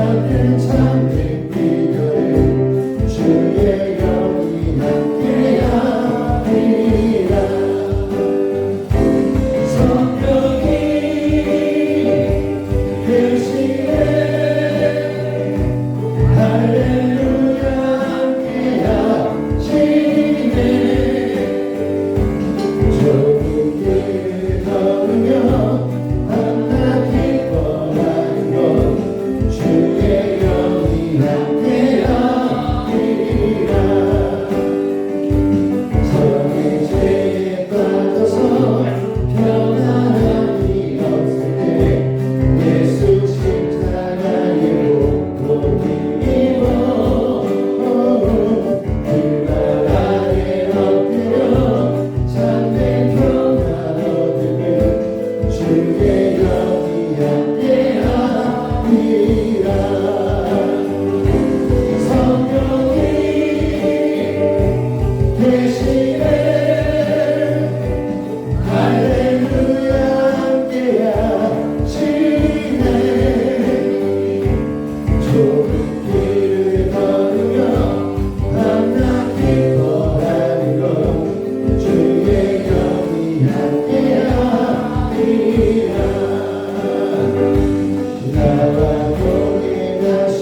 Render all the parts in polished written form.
나는 참된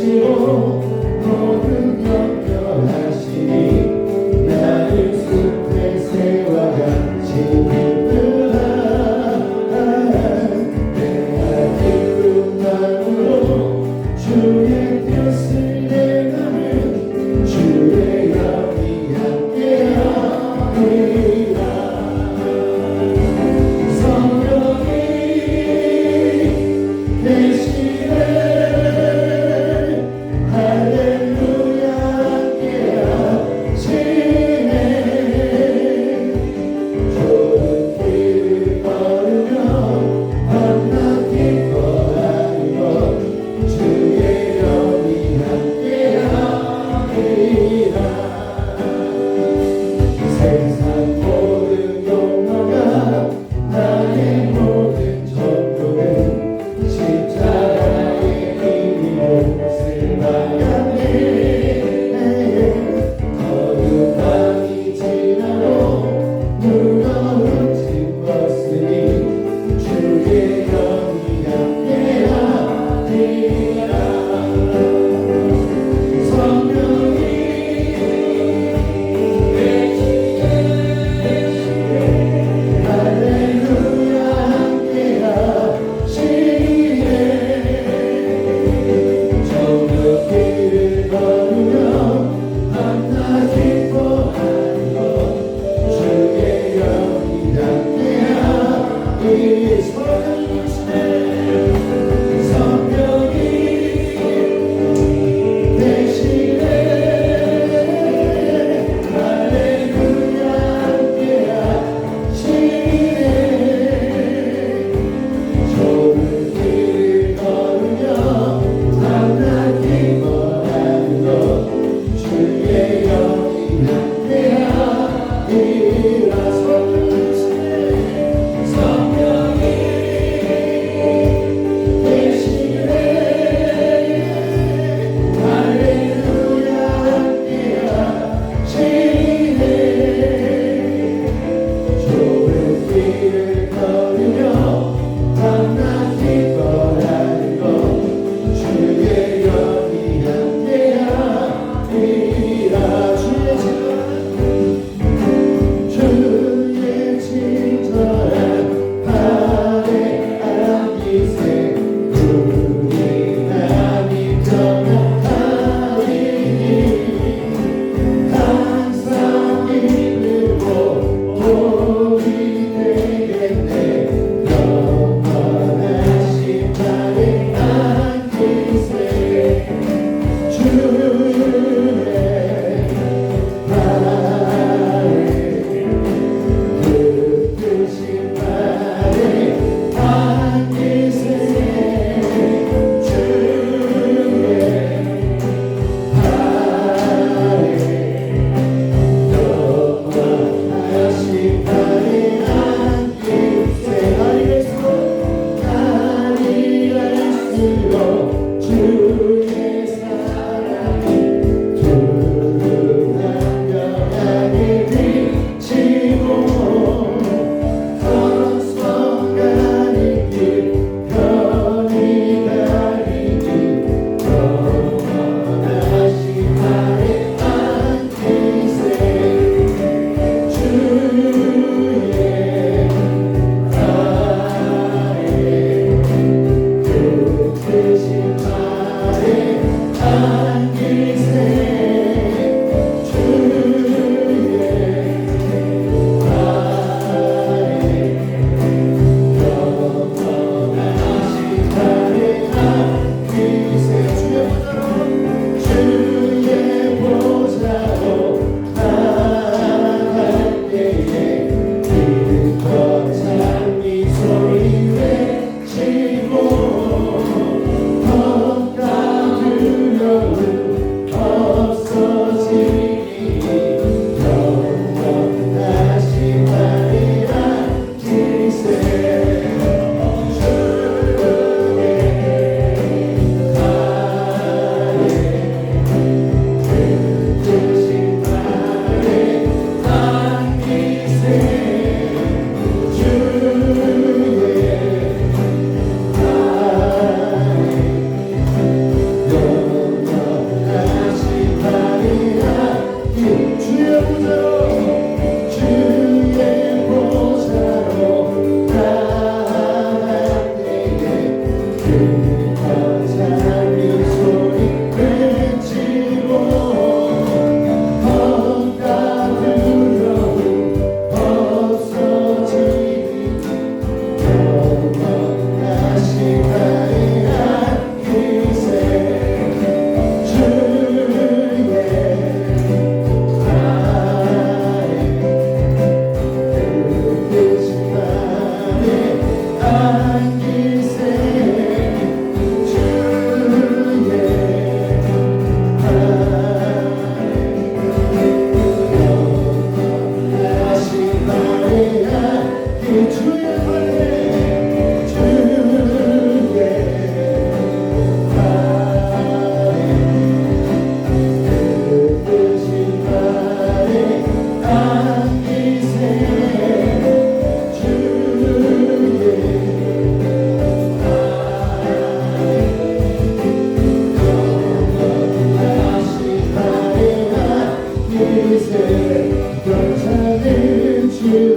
계시고 모든 연결하시니 나를 숲의 새와 같이 이끌라. 내가 기쁜 마음으로 주의 뜻을 행하면 주의 영이 함께하리라. 성령이 계시네. 할렐루야.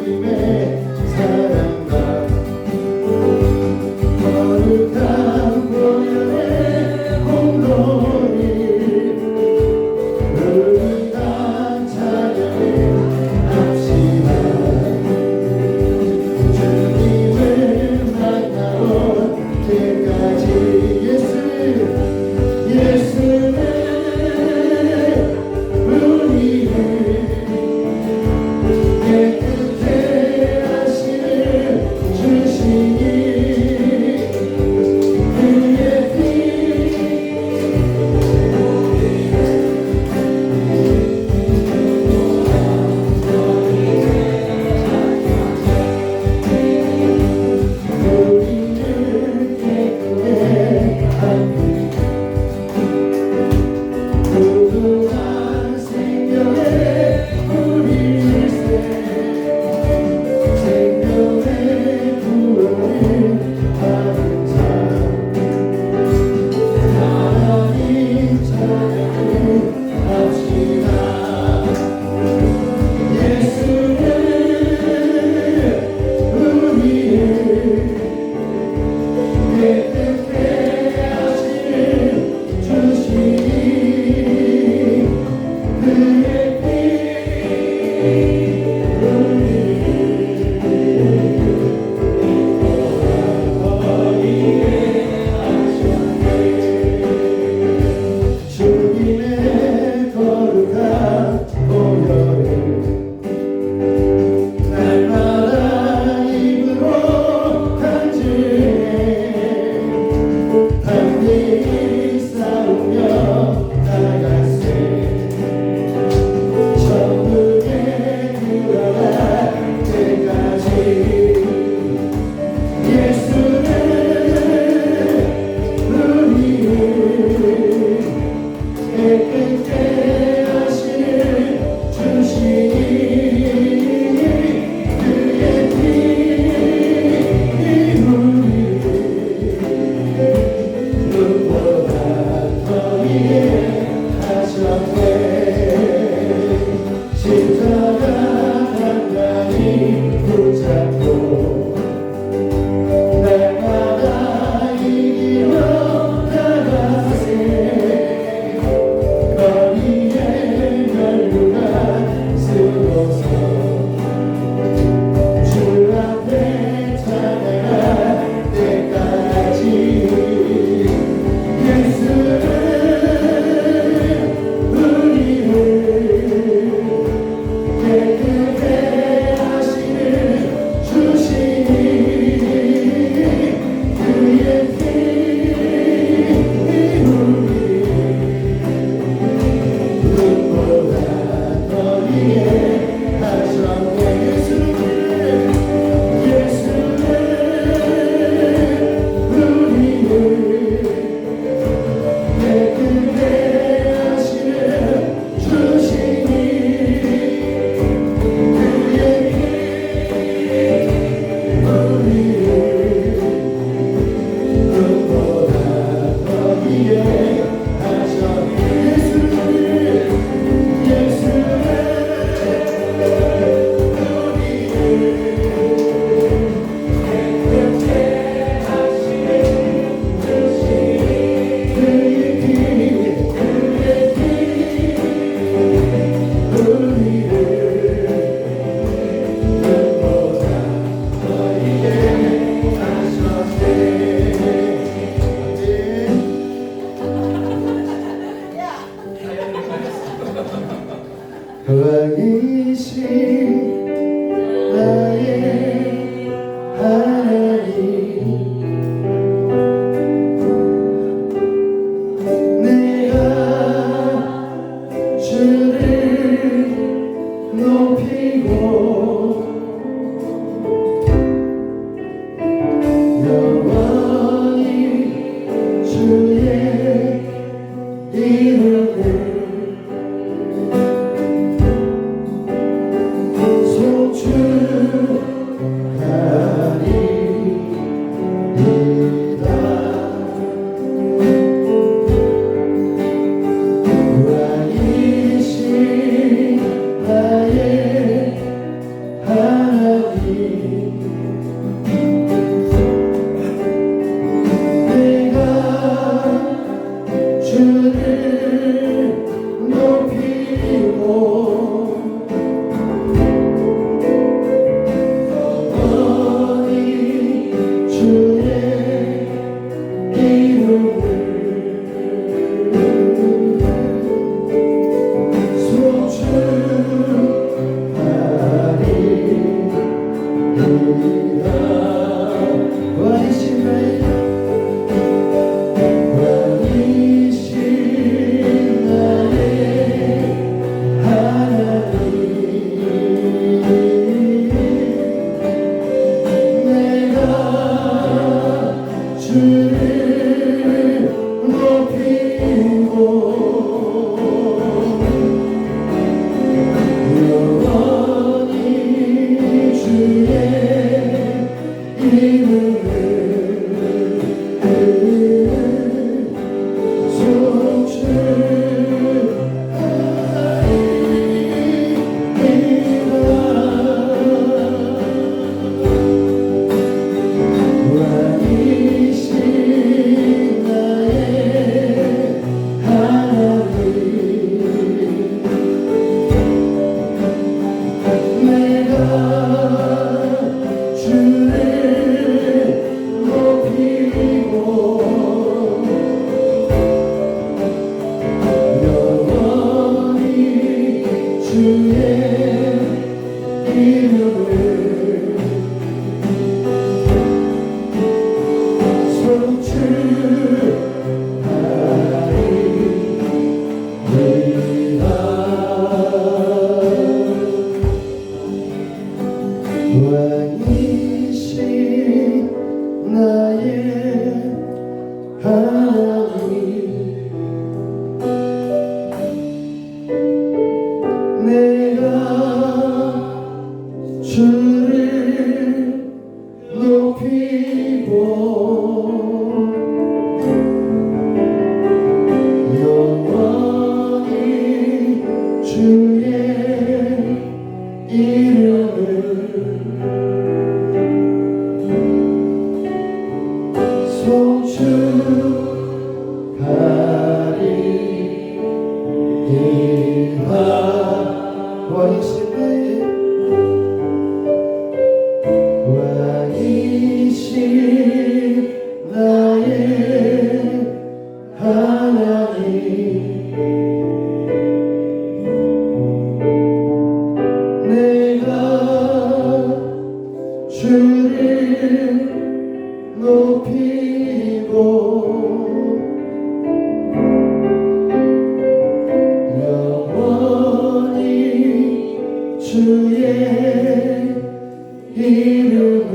주님의 사랑과 거룩한 보혈의 공로를 우리가 찬양해 합시다. 주님을 만나러 때까지 예수는 우리를 깨끗게 하시는 주시니 그의 피 우리를 깨끗게 하니 부드한 생명의 물일세 생명의 구원을 받은 자 하나님 찬양을 합시다. 예수는 우리를 깨끗게 하시는 주시니 그의 피 주님의 거룩한 보혈을 날마다 입으로 간증해 담대히 싸우며 나가세 천국에 들어갈 때까지 예수는 우리를 깨끗게 하시는 주시니 그의 피 우리를 눈보다 더 위에 하셨네. 십자가 단단히 붙잡고 날마다 이기며 나가세 거리에 멸류관 쓰고서 주 앞에 찬양할 때까지 예수는 우리를 깨끗게 하시는 주시니 그의 피 눈보다 더 위에 하셨네. 예수는 우리를 깨끗게 하시는 주시니 그의 피 우리를 눈보다 더 위에 하셨네. 왕이신 나의 하나님 내가 주를 높이고 영원히 주의 이름을 주를 높이고 영원히 주의 이름을 왕이신 나의 하나님 내가 주를 높이고 영원히 주의 이름을 송축하리이다. 왕이신 나의 하나님 내가 주를 높이고 영원히 주의 이름을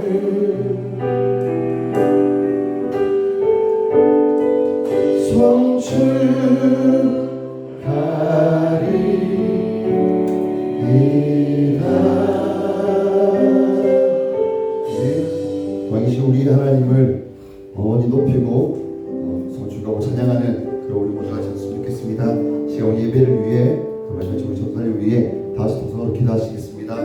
송축하리이다. 왕이신 우리 하나님을 어머니 높이고 송축하고 찬양하는 그런 우리 모두가 되었으면 좋겠습니다. 시간 우리 예배를 위해 마지막 우리 전사를 위해 다시 동성으로 기도하시겠습니다.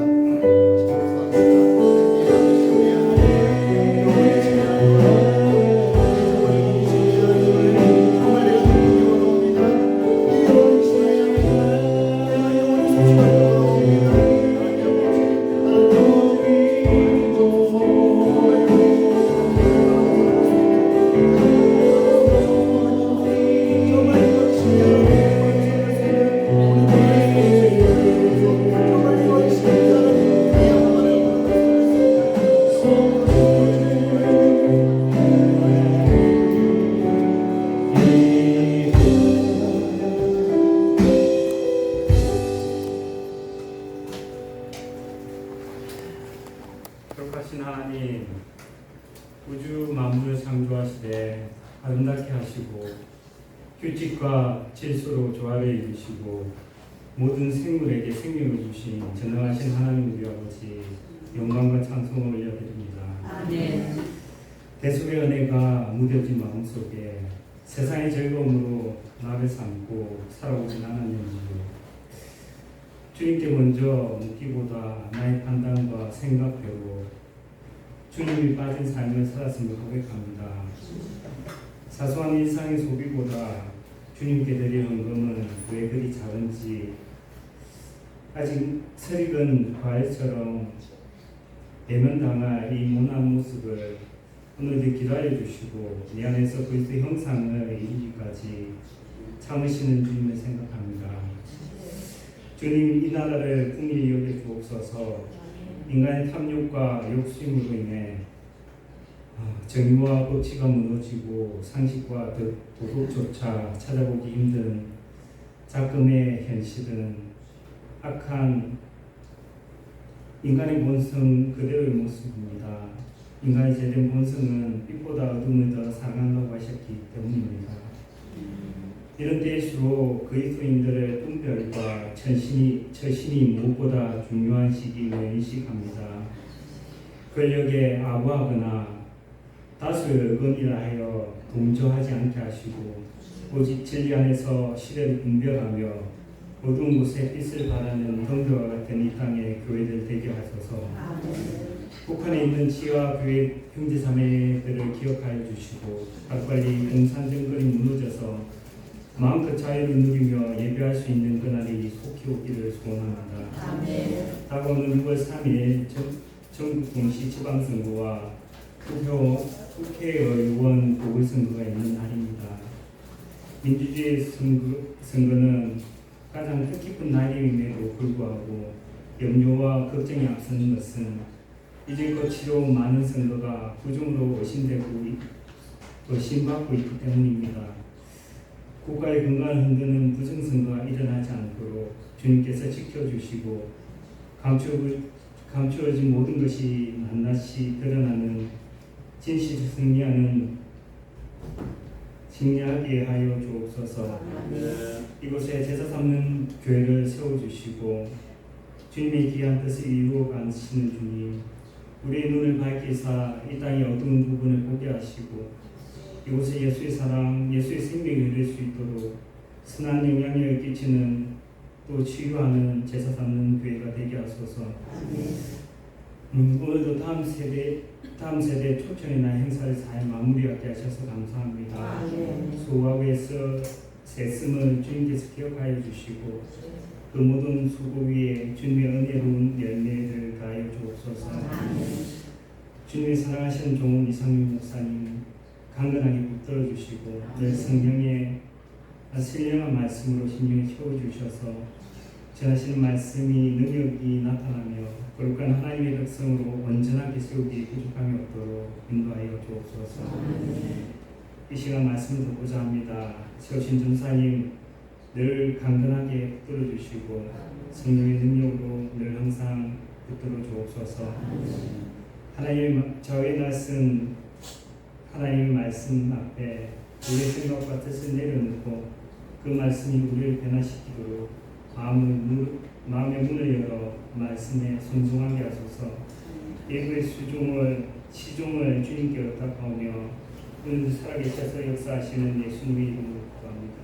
거룩하신 하나님, 우주 만물을 창조하시되 아름답게 하시고 규칙과 질서로 조화를 이루시고 모든 생물에게 생명을 주신 전능하신 하나님 우리 아버지, 영광과 찬송을 올려드립니다. 아멘. 대속의 은혜가 무뎌진 마음속에 세상의 즐거움으로 나를 삼고 살아오신 하나님이시요, 주님께 먼저 묻기보다 나의 판단과 생각대로 주님이 빠진 삶을 살았음을 고백합니다. 사소한 일상의 소비보다 주님께 드릴 헌금은 왜 그리 작은지 아직 설익은 과일처럼 대면당할 이 모난 모습을 오늘도 기다려 주시고 내 안에서 그리스도의 형상을 이루기까지 참으시는 주님을 생각합니다. 주님 이 나라를 국민이 여겨 주옵소서. 인간의 탐욕과 욕심으로 인해 정의와 법치가 무너지고 상식과 도덕조차 찾아보기 힘든 작금의 현실은 악한 인간의 본성 그대로의 모습입니다. 인간의 제된 본성은 빛보다 어둠을 더 사랑한다고 하셨기 때문입니다. 이런 때일수록 그리스도인들의 분별과 처신이 무엇보다 중요한 시기임을 인식합니다. 권력에 아부하거나 다수의 의견이라 하여 동조하지 않게 하시고 오직 진리 안에서 시대를 분별하며 어두운 곳에 빛을 발하는 덩벼와 같은 이 땅의 교회들 되게 하소서. 북한에 있는 지와 교회 형제자매들을 기억하여 주시고 빨리 공산정권이 무너져서 마음껏 자유를 누리며 예배할 수 있는 그날이 속히 오기를 소원합니다. 다가오는 6월 3일 전국 동시 지방선거와 국회의원 보궐선거가 있는 날입니다. 민주주의 선거는 가장 뜻깊은 날임에도 불구하고 염려와 걱정이 앞서는 것은 이제껏 치러온 많은 선거가 부정으로 의심받고 있기 때문입니다. 국가의 건강을 흔드는 부정선거가 일어나지 않도록 주님께서 지켜주시고 감추어진 모든 것이 낱낱이 드러나는 진실을 승리하게 하여 주옵소서. 이곳에 제사 삼는 교회를 세워주시고 주님의 귀한 뜻을 이루어 가시는 주님, 우리의 눈을 밝히사 이 땅의 어두운 부분을 보게 하시고 이곳에 예수의 사랑, 예수의 생명이 흐를 수 있도록 선한 영향력을 끼치는 또 치유하는 제사 삼는 교회가 되게 하소서. 오늘도 다음 세대 초청이나 행사를 잘 마무리하게 하셔서 감사합니다. 수고하고에서 새씀을 주님께서 기억하여 주시고 그 모든 수고 위에 주님의 은혜로운 열매를 가하여 주옵소서. 주님의 사랑하시는 종은 이상민 목사님 강건하게 붙들어 주시고 늘 성령의 신령한 말씀으로 심령에 채워주셔서 전하시는 말씀이 능력이 나타나며 거룩한 하나님의 백성으로 온전하게 세우기 부족함이 없도록 인도하여 주옵소서. 이 시간 말씀을 듣고자 합니다. 세우신 전사님 늘 강건하게 붙들어 주시고 성령의 능력으로 늘 항상 붙들어 주옵소서. 하나님의 저의 말씀 하나님의 말씀 앞에 우리의 생각과 뜻을 내려놓고 그 말씀이 우리를 변화시키도록 마음의 문을 열어 말씀에 순종하게 하소서. 예수의 시종을 주님께 의탁하며 오늘도 살아계셔서 역사하시는 예수님의 이름으로 기도합니다.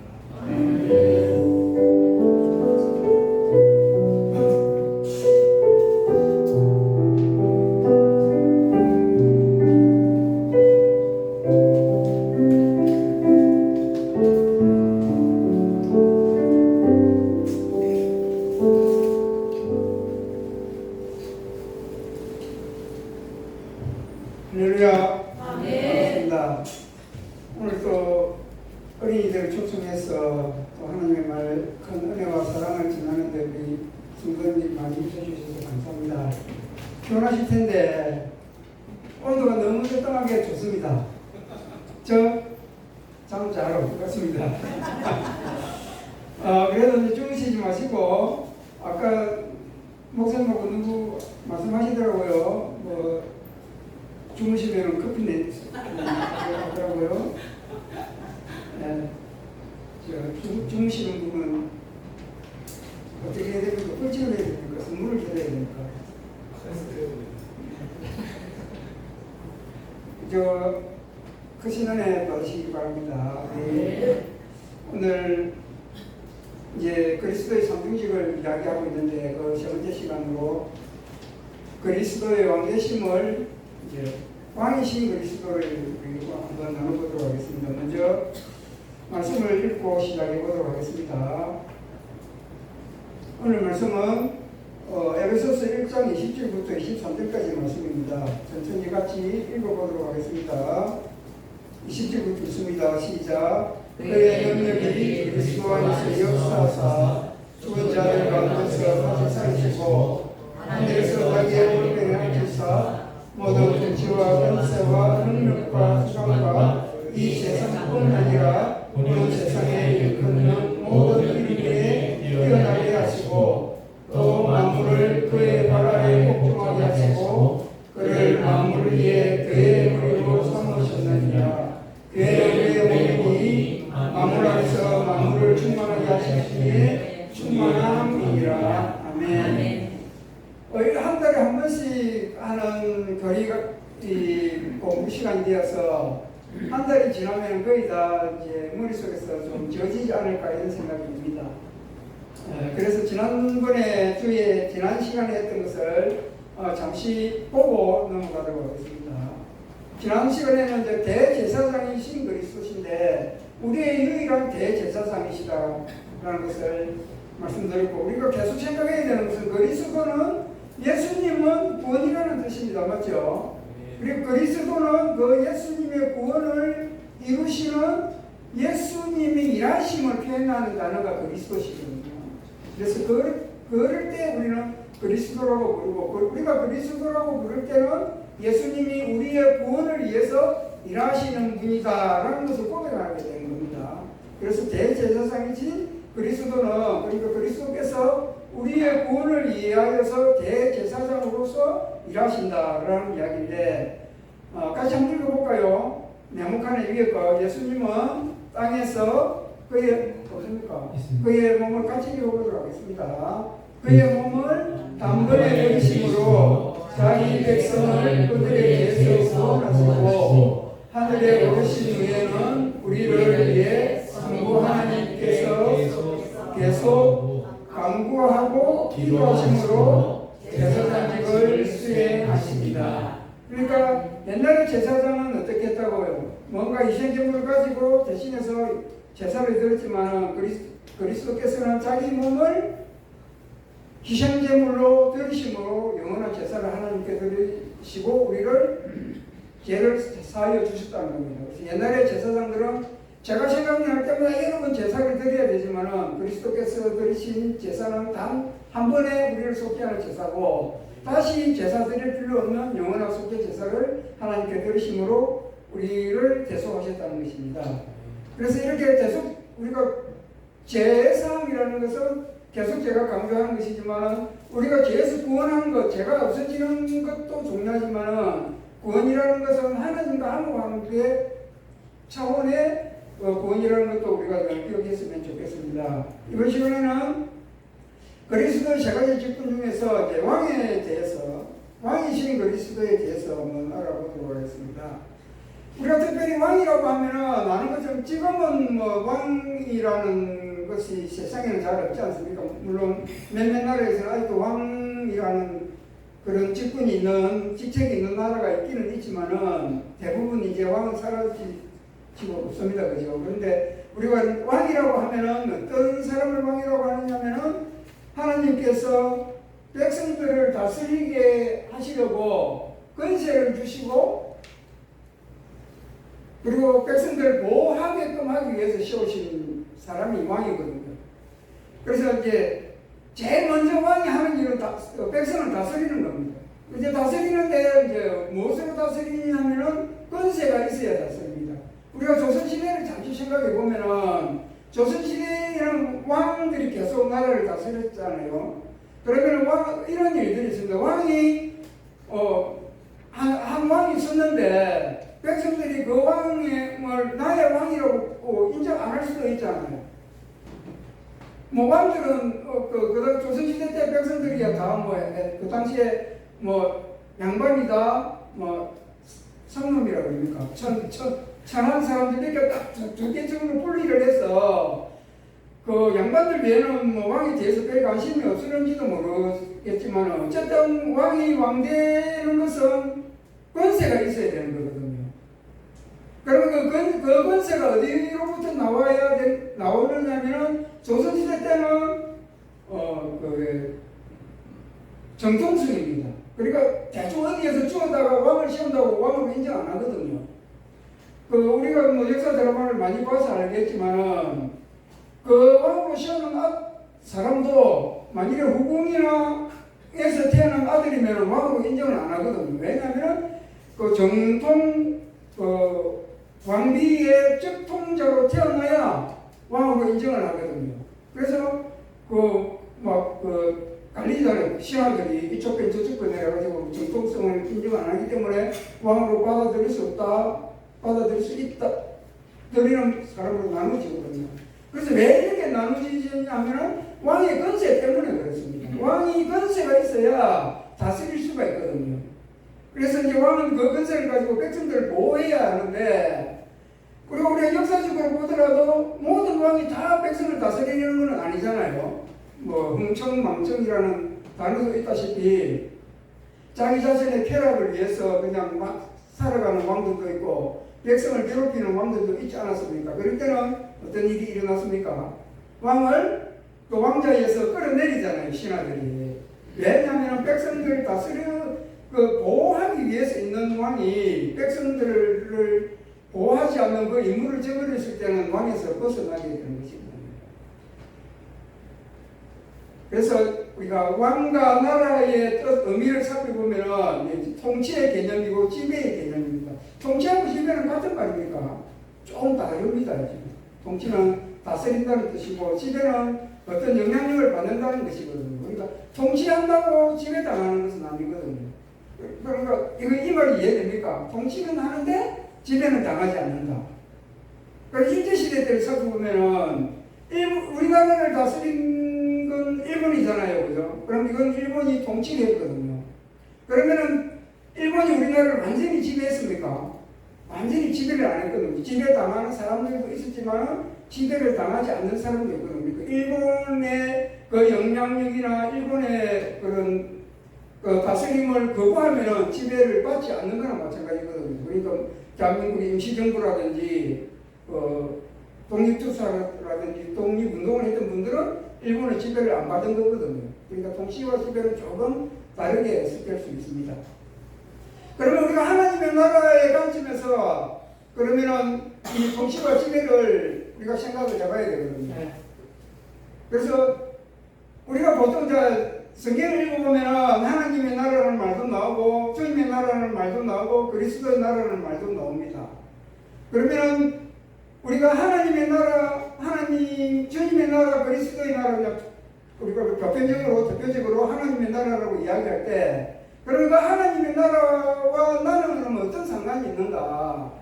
할렐루야. 반갑습니다. 오늘 또 어린이들 초청해서 또 하나님의 말 큰 은혜와 사랑을 전하는데 우리 성도님들이 많이 힘써주셔서 감사합니다. 피곤하실 텐데 온도가 너무 적당하게 좋습니다. 저 잠 잘 올 것 같습니다. 그래도 이제 주무시지 마시고 아까 목사님하고 누구 말씀하시더라고요. 뭐 주무시면 커피 하더라고요. 네. 주무시는 분은 어떻게 해야 됩니까? 꿀집을 해야 됩니까? 선물을 드려야 됩니까? 크신 은혜 받으시기 바랍니다. 네. 오늘 이제 그리스도의 상징식을 이야기하고 있는데 그 세 번째 시간으로 그리스도의 왕되심을 이제 왕이신 그리스도를 한번 나눠보도록 하겠습니다. 먼저 말씀을 읽고 시작해 보도록 하겠습니다. 오늘 말씀은 에베소서 1장 20절부터 23절까지 말씀입니다. 천천히 같이 읽어보도록 하겠습니다. 20절부터 읽습니다. 시작. 그의 능력이 그리스도 안에서 역사하사 죽은 자들 가운데서 다시 살리시고 하늘에서 자기의 오른편에 앉으사 모든 통치와 권세와 능력과 수상과 이 세상뿐 아니라 온 세상에 일컫는 모든 이름에 뛰어나게 하시고 또 만물을 그의 발 아래 복종하게 하시고 그를 만물 위에 그의 머리로 삼으셨느니라. 그의 몸이 만물 안에서 만물을 충만하게 하시기에 충만함이니라. 아멘. 한 달에 한 번씩 하는 공부 시간이 되어서 한 달이 지나면 거의 다 이제 머릿속에서 좀 지워지지 않을까 이런 생각이 듭니다. 그래서 지난번에 지난 시간에 했던 것을 잠시 보고 넘어가도록 하겠습니다. 지난 시간에는 이제 대제사장이신 그리스도신데 우리의 유일한 대제사장이시다라는 것을 말씀드렸고, 우리가 계속 생각해야 되는 것은 그리스도는 예수님은 구원이라는 뜻입니다. 맞죠? 그리고 그리스도는 그 예수님의 구원을 이루시는 예수님이 일하심을 표현하는 단어가 그리스도시거든요. 그래서 그럴 때 우리는 그리스도라고 부르고, 우리가 그리스도라고 부를 때는 예수님이 우리의 구원을 위해서 일하시는 분이다라는 것을 고백하게 되는 겁니다. 그래서 대제사장이신 그리스도는, 그러니까 그리스도께서 우리의 구원을 위하여서 대제사장으로서 일하신다라는 이야기인데, 같이 한번 읽어볼까요? 네모칸의 위에 거. 예수님은 땅에서 그의 몸을 같이 읽어보도록 하겠습니다. 그의 몸을 단번에 버리심으로 자기 백성을 그들의 죄에서 구원하시고 하늘에 오르신 후에는 우리를 위해 성부 하나님께서 계속 간구하고 기도하심으로 제사장직을 수행하십니다. 그러니까 옛날에 제사장은 어떻게 했다고요? 뭔가 희생제물을 가지고 대신해서 제사를 드렸지만 그리스도께서는 자기 몸을 희생제물로 드리심으로 영원한 제사를 하나님께 드리시고 우리를 죄를 사하여 주셨다는 겁니다. 그래서 옛날에 제사장들은 제가 생각날 때마다 여러 번 제사를 드려야 되지만 그리스도께서 드리신 제사는 단 한 번에 우리를 속죄하는 제사고, 다시 제사 드릴 필요 없는 영원한 속죄 제사를 하나님께 드리심으로 우리를 대속하셨다는 것입니다. 그래서 이렇게 우리가 죄사함이라는 것은 계속 제가 강조하는 것이지만, 우리가 죄에서 구원하는 것, 죄가 없어지는 것도 중요하지만 구원이라는 것은 하나님과 화목하는 차원의 구원이라는 것도 우리가 기억했으면 좋겠습니다. 이번 시간에는 그리스도의 세 가지 직분 중에서 이제 왕에 대해서, 왕이신 그리스도에 대해서 한번 알아보도록 하겠습니다. 우리가 특별히 왕이라고 하면은 많은 것처럼 지금은 왕이라는 것이 세상에는 잘 없지 않습니까? 물론 몇몇 나라에서는 아직도 왕이라는 그런 직분이 있는, 직책이 있는 나라가 있기는 있지만은 대부분 이제 왕은 사라지고 없습니다. 그죠? 그런데 우리가 왕이라고 하면은 어떤 사람을 왕이라고 하느냐면은 하나님께서 백성들을 다스리게 하시려고 권세를 주시고 그리고 백성들을 보호하게끔 하기 위해서 세우신 사람이 왕이거든요. 그래서 이제 제일 먼저 왕이 하는 일은 백성을 다스리는 겁니다. 이제 다스리는데 이제 무엇으로 다스리냐면은 권세가 있어야 다스립니다. 우리가 조선시대를 잠시 생각해 보면은 조선시대에는 왕들이 계속 나라를 다스렸잖아요. 그러면 이런 일들이 있습니다. 왕이 한 왕이 있었는데 백성들이 그 왕을 나의 왕이라고 인정 안 할 수도 있잖아요. 뭐 왕들은 그 조선시대 때 백성들이야 다 그 당시에 양반이다 성놈이라고 그럽니까? 천한 사람들에게 딱 두 개 정도 분리를 해서 그 양반들 외에는 왕에 대해서 별 관심이 없었는지도 모르겠지만 어쨌든 왕이 왕되는 것은 권세가 있어야 되는 거거든요. 그러면 그 권세가 어디로부터 나오느냐면은 조선시대 때는 정통성입니다. 그러니까 대충 어디에서 죽었다가 왕을 씌운다고 왕을 인정 안 하거든요. 우리가 뭐 역사 드라마를 많이 봐서 알겠지만은 그 왕으로 씌우는 사람도 만일에 후궁이나 에서 태어난 아들이면 왕으로 인정을 안 하거든요. 왜냐하면 그 정통 왕비의 적통자로 태어나야 왕으로 인정을 하거든요. 그래서 관리자는 신하들이 이쪽 편 저쪽 편 해가지고 정통성을 인정 안 하기 때문에 왕으로 받아들일 수 없다, 받아들일 수 있다, 드리는 사람으로 나누지거든요. 그래서 왜 이렇게 나누지냐면은 왕의 권세 때문에 그렇습니다. 왕이 권세가 있어야 다스릴 수가 있거든요. 그래서 이제 왕은 그 권세를 가지고 백성들을 보호해야 하는데, 그리고 우리가 역사적으로 보더라도 모든 왕이 다 백성을 다스리는 건 아니잖아요. 뭐 흥청망청이라는 단어도 있다시피 자기 자신의 쾌락을 위해서 그냥 막 살아가는 왕들도 있고 백성을 괴롭히는 왕들도 있지 않았습니까? 그럴 때는 어떤 일이 일어났습니까? 왕을 그 왕자에서 끌어내리잖아요, 신하들이. 왜냐하면 백성들을 보호하기 위해서 있는 왕이 백성들을 보호하지 않는 그 임무를 저버렸을 때는 왕에서 벗어나게 되는 것입니다. 그래서 우리가 왕과 나라의 뜻, 의미를 살펴보면 통치의 개념이고 지배의 개념입니다. 통치하고 지배는 같은 말입니까? 조금 다릅니다. 통치는 다스린다는 뜻이고 지배는 어떤 영향력을 받는다는 것이거든요. 그러니까 통치한다고 지배당하는 것은 아니거든요. 그러니까 이 말이 이해됩니까? 통치는 하는데 지배는 당하지 않는다. 그러니까 일제시대 때를 살펴보면은 우리나라를 다스린 건 일본이잖아요. 그죠? 그럼 이건 일본이 통치를 했거든요. 그러면은 일본이 우리나라를 완전히 지배했습니까? 완전히 지배를 안 했거든요. 지배당하는 사람들도 있었지만 지배를 당하지 않는 사람도 있거든요. 일본의 그 영향력이나 일본의 그런 다스림을 거부하면 지배를 받지 않는 거나 마찬가지거든요. 그러니까 대한민국의 임시정부라든지 독립투사라든지 독립운동을 했던 분들은 일본의 지배를 안 받은 거거든요. 그러니까 통치와 지배는 조금 다르게 해석될 수 있습니다. 그러면 우리가 하나님의 나라의 관점에서 그러면은 이 통치와 지배를 우리가 생각을 해봐야 되거든요. 그래서 우리가 보통 성경을 읽어보면 하나님의 나라라는 말도 나오고 주님의 나라라는 말도 나오고 그리스도의 나라라는 말도 나옵니다. 그러면 우리가 하나님의 나라, 주님의 나라, 그리스도의 나라, 우리가 대표적으로 하나님의 나라라고 이야기할 때, 그러니까 하나님의 나라와 나는 어떤 상관이 있는가?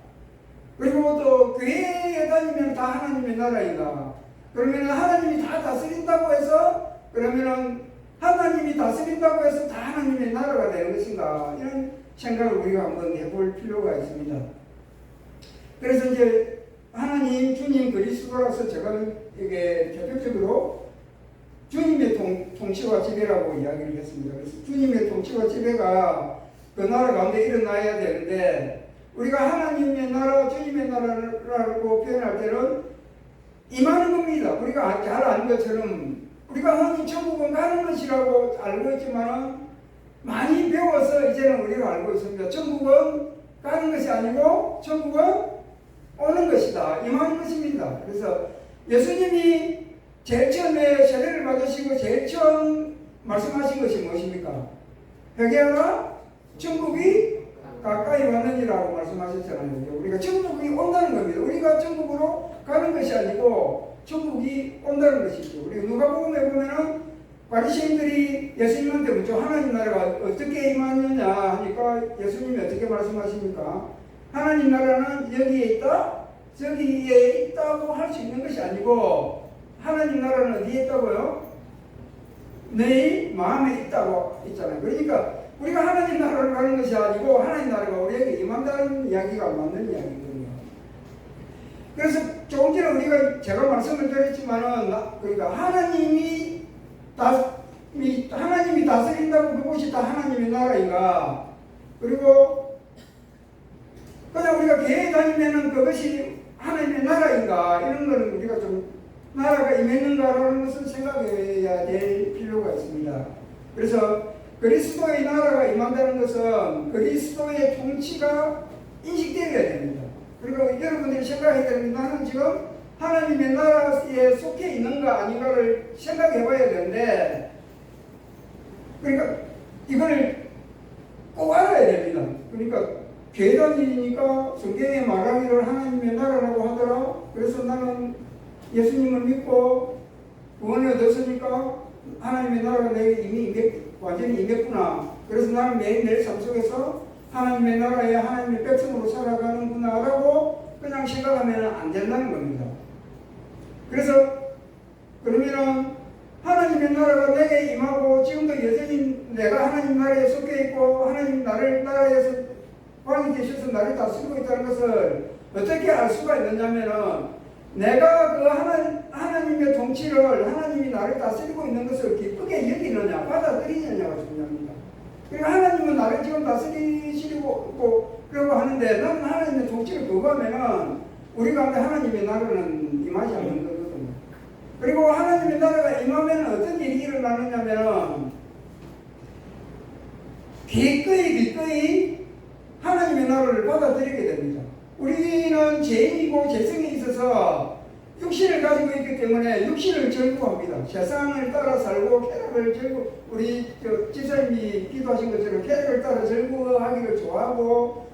그리고 또 교회에 다니면 다 하나님의 나라인가? 그러면 하나님이 다 다스린다고 해서 그러면은 하나님이 다스린다고 해서 다 하나님의 나라가 되는 것인가? 이런 생각을 우리가 한번 해볼 필요가 있습니다. 그래서 이제 하나님, 주님, 그리스도라서 제가 이게 대표적으로 주님의 통치와 지배라고 이야기를 했습니다. 그래서 주님의 통치와 지배가 그 나라 가운데 일어나야 되는데 우리가 하나님의 나라, 주님의 나라라고 표현할 때는 임하는 겁니다. 우리가 잘 아는 것처럼 우리가 흔히 천국은 가는 것이라고 알고 있지만 많이 배워서 이제는 우리가 알고 있습니다. 천국은 가는 것이 아니고 천국은 오는 것이다. 임하는 것입니다. 그래서 예수님이 제일 처음에 세례를 받으시고 제일 처음 말씀하신 것이 무엇입니까? 회개하라, 천국이 가까이 왔느니라고 말씀하셨잖아요. 우리가 천국이 온다는 겁니다. 우리가 천국으로 가는 것이 아니고 천국이 온다는 것이죠. 우리 누가복음에 보면은 바리새인들이 예수님한테 묻죠. 하나님 나라가 어떻게 임하느냐 하니까 예수님이 어떻게 말씀하십니까? 하나님 나라는 여기에 있다, 저기에 있다고 할 수 있는 것이 아니고 하나님 나라는 어디에 있다고요? 내 마음에 있다고 있잖아요. 그러니까 우리가 하나님 나라를 가는 것이 아니고 하나님 나라가 우리에게 임한다는 이야기가 맞는 이야기거든요. 그래서 조금 전에 제가 말씀을 드렸지만은 그러니까 하나님이 다스린다고 그것이 다 하나님의 나라인가? 그리고 그냥 우리가 교회 다니면은 그것이 하나님의 나라인가 이런 거는 우리가 좀 나라가 임했는가라는 것을 생각해야 될 필요가 있습니다. 그래서 그리스도의 나라가 임한다는 것은 그리스도의 통치가 인식되어야 됩니다. 그리고 여러분들이 생각해야 되는 게 나는 지금 하나님의 나라에 속해 있는가 아닌가를 생각해 봐야 되는데, 그러니까 이걸 꼭 알아야 됩니다. 그러니까 교회 다니니까 성경에 말하기를 하나님의 나라라고 하더라. 그래서 나는 예수님을 믿고 구원을 얻었으니까 하나님의 나라가 내게 이미 완전히 임했구나. 그래서 나는 매일매일 삶 속에서 하나님의 나라에 하나님의 백성으로 살아가는구나 라고 그냥 생각하면 안 된다는 겁니다. 그래서 그러면은 하나님의 나라가 내게 임하고 지금도 여전히 내가 하나님 나라에 속해 있고 하나님 나라에서 왕이 되셔서 나를 다스리고 있다는 것을 어떻게 알 수가 있느냐면은 내가 그 하나님의 통치를 하나님이 나를 다스리고 있는 것을 기쁘게 여기느냐 받아들이느냐가 중요합니다. 그러니까 하나님은 나를 지금 다스리시고 그러고 하는데 나는 하나님의 통치를 거부하면은 우리 가운데 하나님의 나라는 임하지 않는 거거든요. 그리고 하나님의 나라가 임하면 어떤 일이 일어나느냐면은 기꺼이 하나님의 나라를 받아들이게 됩니다. 우리는 죄인이고 죄성이 있어서 육신을 가지고 있기 때문에 육신을 즐거워합니다. 세상을 따라 살고 쾌락을 우리 집사님이 기도하신 것처럼 쾌락을 따라 즐거워하기를 좋아하고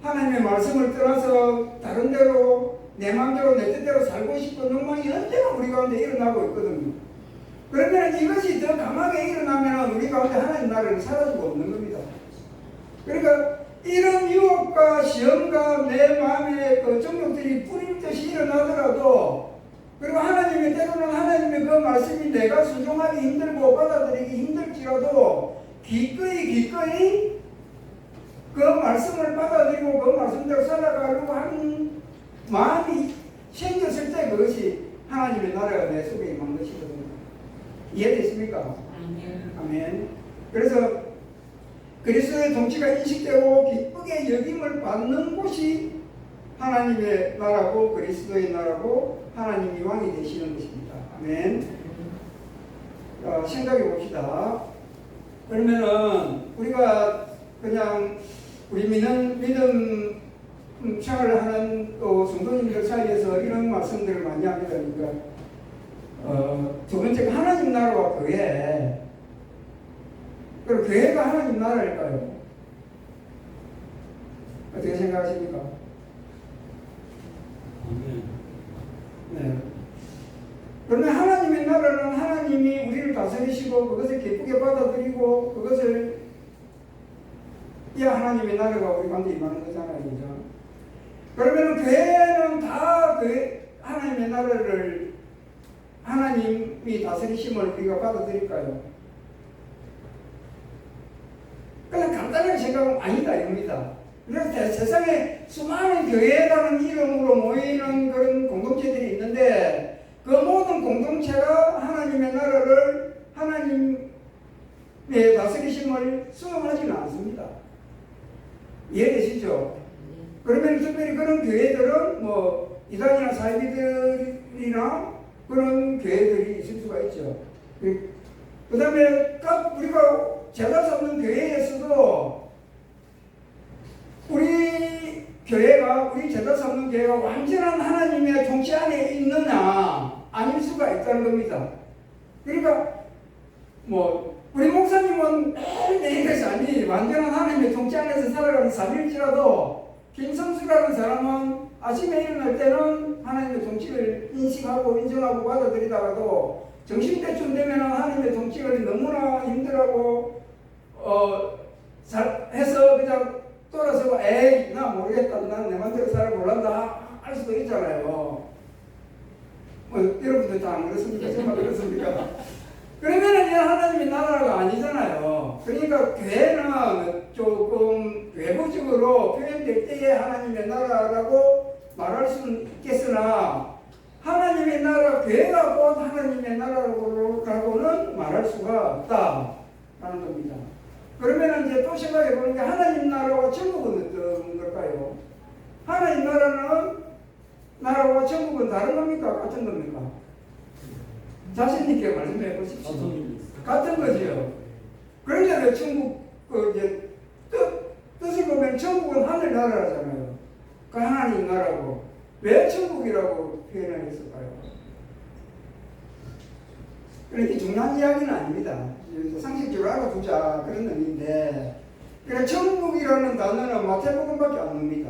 하나님의 말씀을 떠나서 다른 데로 내 마음대로 내 뜻대로 살고 싶은 욕망이 언제나 우리 가운데 일어나고 있거든요. 그러면 이것이 더 강하게 일어나면 우리 가운데 하나님 나라는 사라지고 없는 겁니다. 그러니까 이런 유혹과 시험과 내 마음의 그 정욕들이 뿌릴 듯이 일어나더라도, 그리고 하나님의 때로는 하나님의 그 말씀이 내가 순종하기 힘들고 받아들이기 힘들지라도 기꺼이 그 말씀을 받아들이고 그 말씀대로 살아가려고 하는 마음이 생겼을 때 그것이 하나님의 나라가 내 속에 임한 것이거든요. 이해되십니까? 아멘. 그래서 그리스도의 통치가 인식되고 기쁘게 여김을 받는 곳이 하나님의 나라고 그리스도의 나라고 하나님이 왕이 되시는 것입니다. 아멘. 생각해 봅시다. 그러면은 우리가 그냥 우리 믿음 생활을 하는 성도님들 사이에서 이런 말씀들을 많이 합니다. 그러니까 두 번째가 하나님 나라와 교회. 그럼 교회가 하나님 나라일까요? 어떻게 생각하십니까? 네. 그러면 하나님의 나라는 하나님이 우리를 다스리시고 그것을 기쁘게 받아들이고 그것을 하나님의 나라가 우리 가운데 임하는 거잖아요. 그죠? 그러면 교회는 다 하나님의 나라를 하나님이 다스리심을 우리가 받아들일까요? 그냥 간단하게 생각하면 아니다 이겁니다. 그래서 세상에 수많은 교회라는 이름으로 모이는 그런 공동체들이 있는데 그 모든 공동체가 하나님의 나라를 하나님의 다스리심을 수용하지는 않습니다. 이해되시죠? 그러면 특별히 그런 교회들은 뭐 이단이나 사이비들이나 그런 교회들이 있을 수가 있죠. 그 다음에 우리가 제가 잡는 교회에서도 우리 제자 삼는 교회가 완전한 하나님의 통치 안에 있느냐 아닐 수가 있다는 겁니다. 그러니까 뭐 우리 목사님은 매일매일 삶이 완전한 하나님의 통치 안에서 살아가는 삶일지라도 김성수라는 사람은 아침에 일어날 때는 하나님의 통치를 인식하고 인정하고 받아들이다가도 정신때쯤 되면 하나님의 통치를 너무나 힘들어하고 해서 그냥 돌아서고 에이 나 모르겠다 난 내 맘대로 살아 몰란다 할 수도 있잖아요. 뭐 여러분들 다 안 그렇습니까? 정말 그렇습니까? 그러면은 하나님의 나라가 아니잖아요. 그러니까 교회는 조금 외부적으로 표현될 때에 하나님의 나라라고 말할 수는 있겠으나 하나님의 나라, 교회가 곧 하나님의 나라라고는 말할 수가 없다라는 겁니다. 그러면 이제 또 생각해 보는 게 하나님 나라와 천국은 어떤 걸까요? 하나님 나라는 나라와 천국은 다른 겁니까? 같은 겁니까? 자신 있게 말씀해 보십시오. 같은 거지요. 그런데 왜 천국 이제 뜻을 보면 천국은 하늘 나라잖아요. 그 하나님 나라고 왜 천국이라고 표현을 했을까요? 그렇게 중요한 이야기는 아닙니다. 상식적으로 알아두자 그런 의미인데, 그러니까 천국이라는 단어는 마태복음밖에 안 나옵니다.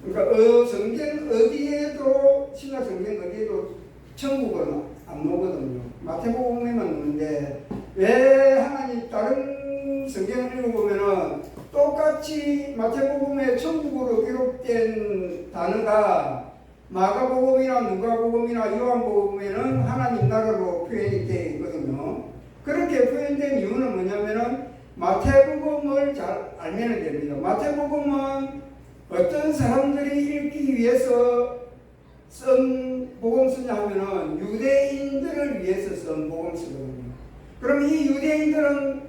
그러니까 성경 어디에도 신약 성경 어디에도 천국은 안 나오거든요. 마태복음에만 나오는데 왜 하나님 다른 성경을 읽어보면은 똑같이 마태복음에 천국으로 기록된 단어가 마가복음이나 누가복음이나 요한복음에는 하나님 나라로 표현이 되어 있거든요. 그렇게 표현된 이유는 뭐냐면은 마태복음을 잘 알면 됩니다. 마태복음은 어떤 사람들이 읽기 위해서 쓴 복음서냐 하면은 유대인들을 위해서 쓴 복음서거든요. 그럼 이 유대인들은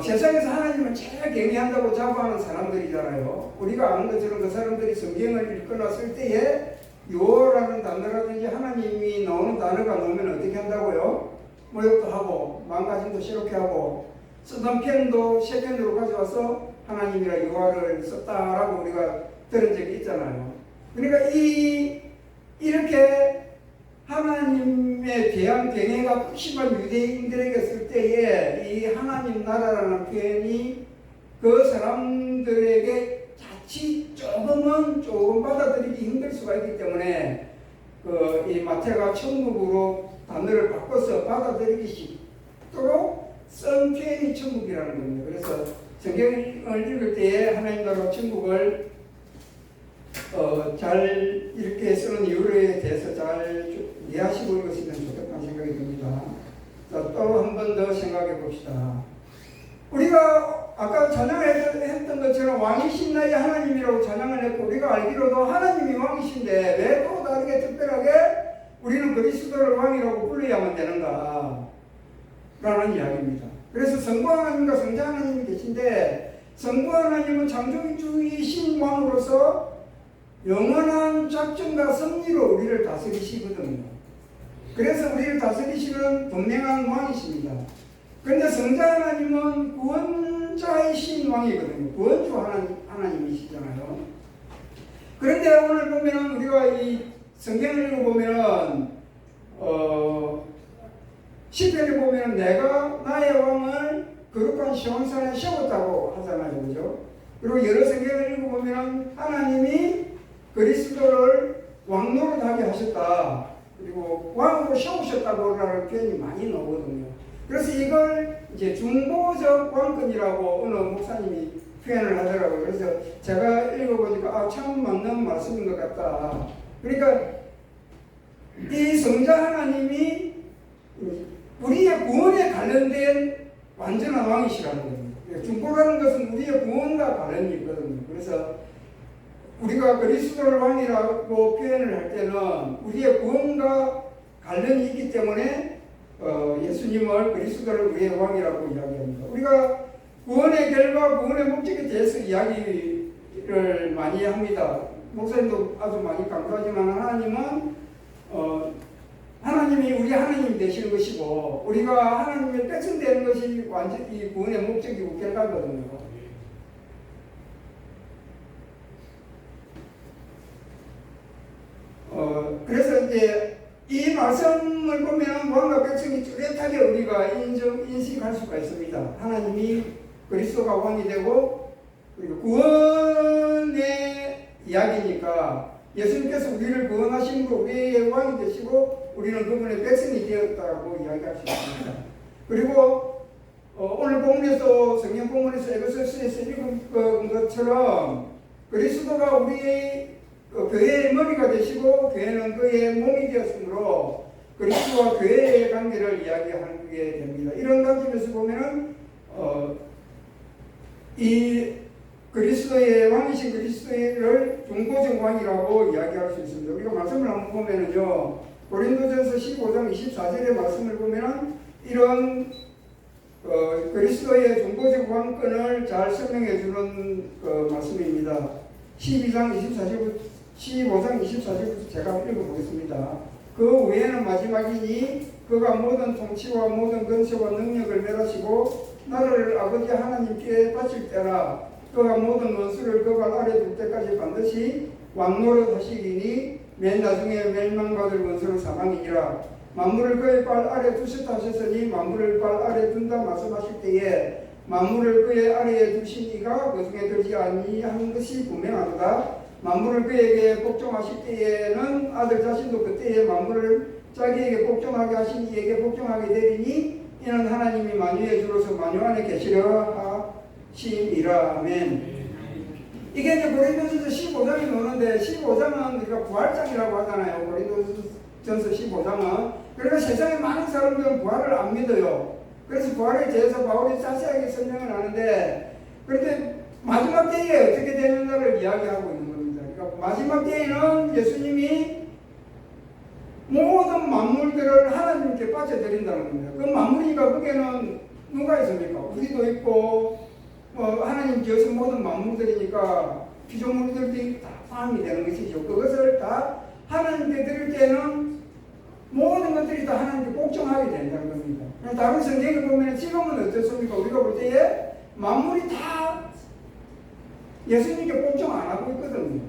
세상에서 하나님을 제일 경외한다고 자부하는 사람들이잖아요. 우리가 아는 것처럼 그 사람들이 성경을 읽거나 쓸 때에 요라는 단어라든지 하나님이 나오는 단어가 나오면 어떻게 한다고요? 모욕도 하고 마음가짐도 새롭게 하고 쓰던 펜도 새 펜으로 가져와서 하나님이라 여호와를 썼다라고 우리가 들은 적이 있잖아요. 그러니까 이렇게 하나님에 대한 경외가 극심한 유대인들에게 쓸 때에 이 하나님 나라라는 표현이 그 사람들에게 자칫 조금 받아들이기 힘들 수가 있기 때문에 이 마태가 천국으로 단어를 바꿔서 받아들이기 쉽도록 쓴 표현이 천국이라는 겁니다. 그래서 성경을 읽을 때에 하나님 나라 천국을 잘 이렇게 쓰는 이유에 대해서 잘 이해하시고 읽으시면 좋겠다는 생각이 듭니다. 자, 또 한 번 더 생각해 봅시다. 우리가 아까 찬양했던 것처럼 왕이신 나의 하나님이라고 찬양을 했고, 우리가 알기로도 하나님이 왕이신데 왜 또 다르게 특별하게 우리는 그리스도를 왕이라고 불러야만 되는가 라는 이야기입니다. 그래서 성부 하나님과 성자 하나님이 계신데, 성부 하나님은 창조주이신 왕으로서 영원한 작정과 섭리로 우리를 다스리시거든요. 그래서 우리를 다스리시는 분명한 왕이십니다. 그런데 성자 하나님은 구원자이신 왕이거든요. 구원주 하나님이시잖아요. 그런데 오늘 보면은 우리가 이 성경을 읽어보면은 시편을 보면은 내가 나의 왕을 거룩한 시온산에 세웠다고 하잖아요. 그죠? 그리고 여러 성경을 읽어보면은 하나님이 그리스도를 왕노릇하게 하셨다. 그리고 왕으로 세우셨다고 하는 표현이 많이 나오거든요. 그래서 이걸 이제 중보적 왕권이라고 어느 목사님이 표현을 하더라고요. 그래서 제가 읽어보니까 참 맞는 말씀인 것 같다. 그러니까 이 성자 하나님이 우리의 구원에 관련된 완전한 왕이시라는 겁니다. 중보라는 것은 우리의 구원과 관련이 있거든요. 그래서 우리가 그리스도를 왕이라고 표현을 할 때는 우리의 구원과 관련이 있기 때문에 예수님을 그리스도를 우리의 왕이라고 이야기합니다. 우리가 구원의 결과, 구원의 목적에 대해서 이야기를 많이 합니다. 목사님도 아주 많이 강조하지만 하나님이 우리 하나님 되시는 것이고 우리가 하나님의 백성 되는 것이 완전히 구원의 목적이고 결과거든요. 그래서 이제 이 말씀을 보면 왕과 백성이 뚜렷하게 우리가 인식할 수가 있습니다. 하나님이 그리스도가 왕이 되고 그리고 구원의 이야기니까 예수님께서 우리를 구원하심으로 우리의 왕이 되시고 우리는 그분의 백성이 되었다고 이야기할 수 있습니다. 그리고 오늘 본문에서 성경 본문에서 에베소서에서 읽은 것처럼 그리스도가 우리의 교회의 머리가 되시고 교회는 그의 몸이 되었으므로 그리스도와 교회의 관계를 이야기하게 됩니다. 이런 관점에서 보면은 이 그리스도의 왕이신 그리스도를 중보적 왕이라고 이야기할 수 있습니다. 우리가 말씀을 한번 보면은요, 고린도전서 15장 24절의 말씀을 보면은 이런 그리스도의 중보적 왕권을 잘 설명해 주는 말씀입니다. 12장 24절부터 15장 24절부터 제가 읽어보겠습니다. 그 외에는 마지막이니 그가 모든 통치와 모든 권세와 능력을 멸하시고 나라를 아버지 하나님께 바칠 때라. 그가 모든 원수를 그 발 아래 둘 때까지 반드시 왕노릇 하시리니 맨 나중에 멸망받을 원수는 사망이니라. 만물을 그의 발 아래 두셨다 하셨으니 만물을 발 아래 둔다 말씀하실 때에 만물을 그의 아래에 두신 이가 그 중에 들지 아니한 것이 분명하도다. 만물을 그에게 복종하실 때에는 아들 자신도 그때에 만물을 자기에게 복종하게 하신 이에게 복종하게 되리니 이는 하나님이 만유의 주로서 만유 안에 계시려 하심이라. 아멘. 이게 이제 고린도전서 15장이 나오는데 15장은 우리가 부활장이라고 하잖아요. 고린도전서 15장은. 그러니까 세상에 많은 사람들은 부활을 안 믿어요. 그래서 부활에 대해서 바울이 자세하게 설명을 하는데, 그런데 마지막 때에 어떻게 되는가를 이야기하고 있는 겁니다. 그러니까 마지막 때에는 예수님이 모든 만물들을 하나님께 빠져드린다는 겁니다. 그 만물이니까 거기에는 누가 있습니까? 우리도 있고 하나님 지으신 모든 만물들이니까 피조물들이 다 포함이 되는 것이죠. 그것을 다 하나님께 드릴 때는 모든 것들이 다 하나님께 복종하게 된다는 겁니다. 다른 성경을 보면 지금은 어떻습니까? 우리가 볼 때에 만물이 다 예수님께 복종 안 하고 있거든요.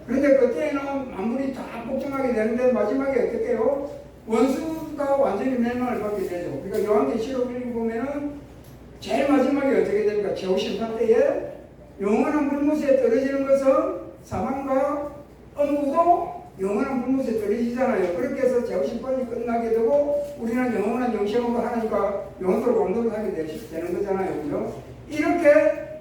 그런데 그때는 만물이 다 복종하게 되는데 마지막에 어떻게 해요? 원수가 완전히 멸망을 받게 되죠. 그러니까 요한계시록 읽어보면은 제일 마지막에 어떻게 됩니까? 최후심판 때에 영원한 불못에 떨어지는 것은 사망과 음부도 영원한 불못에 떨어지잖아요. 그렇게 해서 최후심판이 끝나게 되고 우리는 영원한 영생으로 하나님과 영원토록 왕노릇 하게 되는 거잖아요. 그죠? 이렇게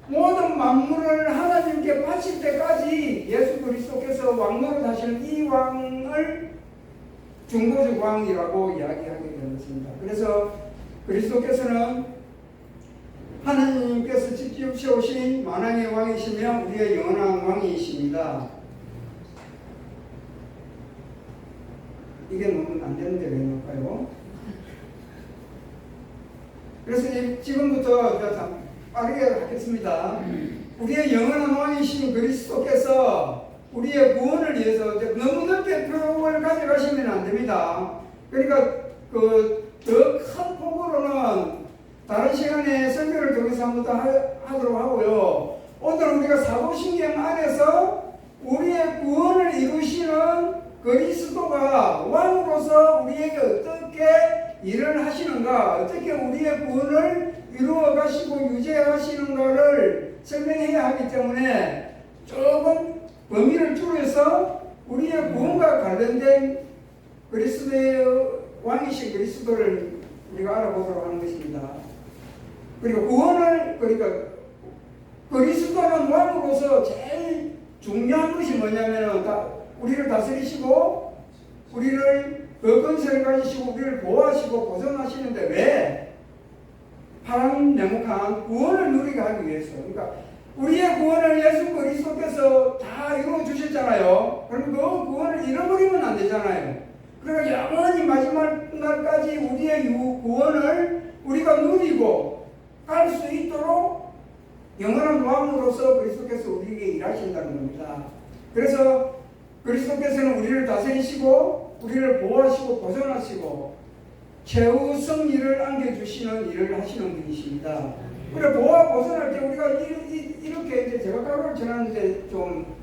모든 만물을 하나님께 바칠 때까지 예수 그리스도께서 왕노릇 하시는 이 왕을 중보적 왕이라고 이야기하게 되는 것입니다. 그래서 그리스도께서는 하나님께서 직접 세우신 만왕의 왕이시며 우리의 영원한 왕이십니다. 이게 너무 안 되는데 왜 넣을까요? 그래서 지금부터 빠르게 하겠습니다. 우리의 영원한 왕이신 그리스도께서 우리의 구원을 위해서 너무 넓게 표를 가져가시면 안 됩니다. 그러니까 더 큰 폭으로는 다른 시간에 설교를 통해서 한번 더 하도록 하고요. 오늘 우리가 사도신경 안에서 우리의 구원을 이루시는 그리스도가 왕으로서 우리에게 어떻게 일을 하시는가, 어떻게 우리의 구원을 이루어 가시고 유지하시는가를 설명해야 하기 때문에 조금 범위를 줄여서 우리의 구원과 관련된 그리스도의 왕이신 그리스도를 우리가 알아보도록 하는 것입니다. 그리고 구원을, 그러니까 그리스도는 왕으로서 제일 중요한 것이 뭐냐면은 우리를 다스리시고 우리를 그 권세를 가지시고 우리를 보호하시고 보존하시는데 왜? 파란 네모칸 구원을 누리게 하기 위해서. 그러니까 우리의 구원을 예수 그리스도께서 다 이루어 주셨잖아요. 그럼 그 구원을 잃어버리면 안 되잖아요. 그러니까 영원히 마지막 날까지 우리의 구원을 우리가 누리고 갈 수 있도록 영원한 왕으로서 그리스도께서 우리에게 일하신다는 겁니다. 그래서 그리스도께서는 우리를 다스리시고 우리를 보호하시고 보존하시고 최후 승리를 안겨주시는 일을 하시는 분이십니다. 그래 보호와 보존할 때 우리가 이렇게 이제 제가 가로를 전하는데 좀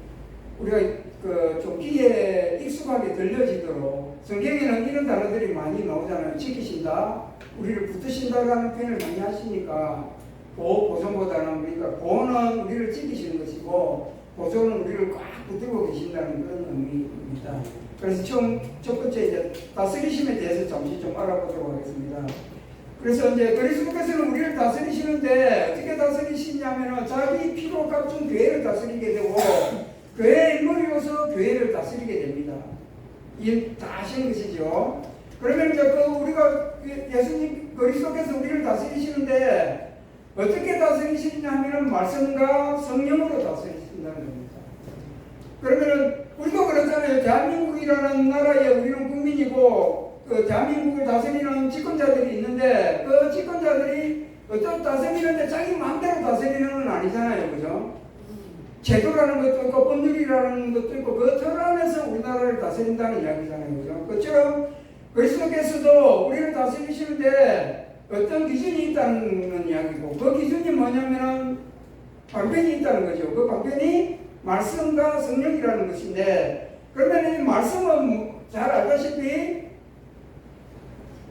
우리가 좀 귀에 익숙하게 들려지도록 성경에는 이런 단어들이 많이 나오잖아요. 지키신다, 우리를 붙드신다라는 표현을 많이 하시니까 보호 보존보다는 그러니까 보호는 우리를 지키시는 것이고 보존은 우리를 꽉 붙들고 계신다는 그런 의미입니다. 그래서 첫 번째 이제 다스리심에 대해서 잠시 좀 알아보도록 하겠습니다. 그래서 이제 그리스도께서는 우리를 다스리시는데 어떻게 다스리시냐면은 자기 피로 값준 교회를 다스리게 되고 교회의 인물이로서 교회를 다스리게 됩니다. 이게 다 하시는 것이죠. 그러면 이제 우리가 예수님 그리스도께서 우리를 다스리시는데 어떻게 다스리시냐 하면은 말씀과 성령으로 다스리신다는 겁니다. 그러면은 우리가 그렇잖아요. 대한민국이라는 나라에 우리는 국민이고 그 대한민국을 다스리는 집권자들이 있는데 그 집권자들이 어떤 다스리는데 자기 마음대로 다스리는 건 아니잖아요. 그죠? 제도라는 것도 있고 법률이라는 것도 있고 그 틀 안에서 우리나라를 다스린다는 이야기잖아요. 그죠? 그처럼 그리스도께서도 우리를 다스리시는데 어떤 기준이 있다는 이야기고 그 기준이 뭐냐면은 방편이 있다는 거죠. 그 방편이 말씀과 성령이라는 것인데 그러면 이 말씀은 잘 알다시피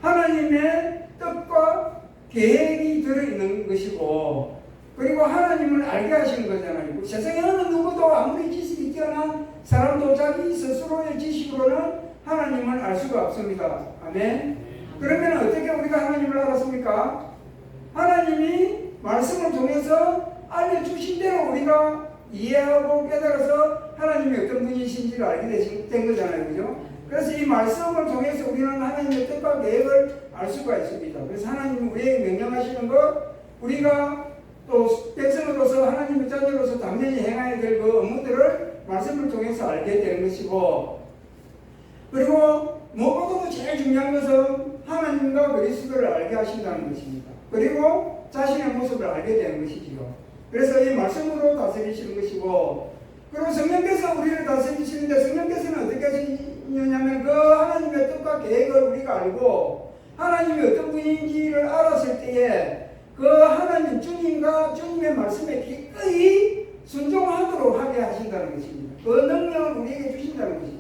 하나님의 뜻과 계획이 들어있는 것이고 그리고 하나님을 알게 하시는 거잖아요. 세상에 어느 누구도 아무리 지식이 뛰어난 사람도 자기 스스로의 지식으로는 하나님을 알 수가 없습니다. 아멘. 그러면 어떻게 우리가 하나님을 알았습니까? 하나님이 말씀을 통해서 알려주신 대로 우리가 이해하고 깨달아서 하나님이 어떤 분이신지를 알게 된 거잖아요. 그죠? 그래서 이 말씀을 통해서 우리는 하나님의 뜻과 계획을 알 수가 있습니다. 그래서 하나님이 우리에게 명령하시는 것, 우리가 또 백성으로서 하나님의 자녀로서 당연히 행해야 될 그 업무들을 말씀을 통해서 알게 되는 것이고 그리고 무엇보다도 제일 중요한 것은 하나님과 그리스도를 알게 하신다는 것입니다. 그리고 자신의 모습을 알게 되는 것이지요. 그래서 이 말씀으로 다스리시는 것이고 그리고 성령께서 우리를 다스리시는데 성령께서는 어떻게 하시냐면 그 하나님의 뜻과 계획을 우리가 알고 하나님이 어떤 분인지를 알았을 때에 그 하나님 주님과 주님의 말씀에 기꺼이 순종하도록 하게 하신다는 것입니다. 그 능력을 우리에게 주신다는 것이죠.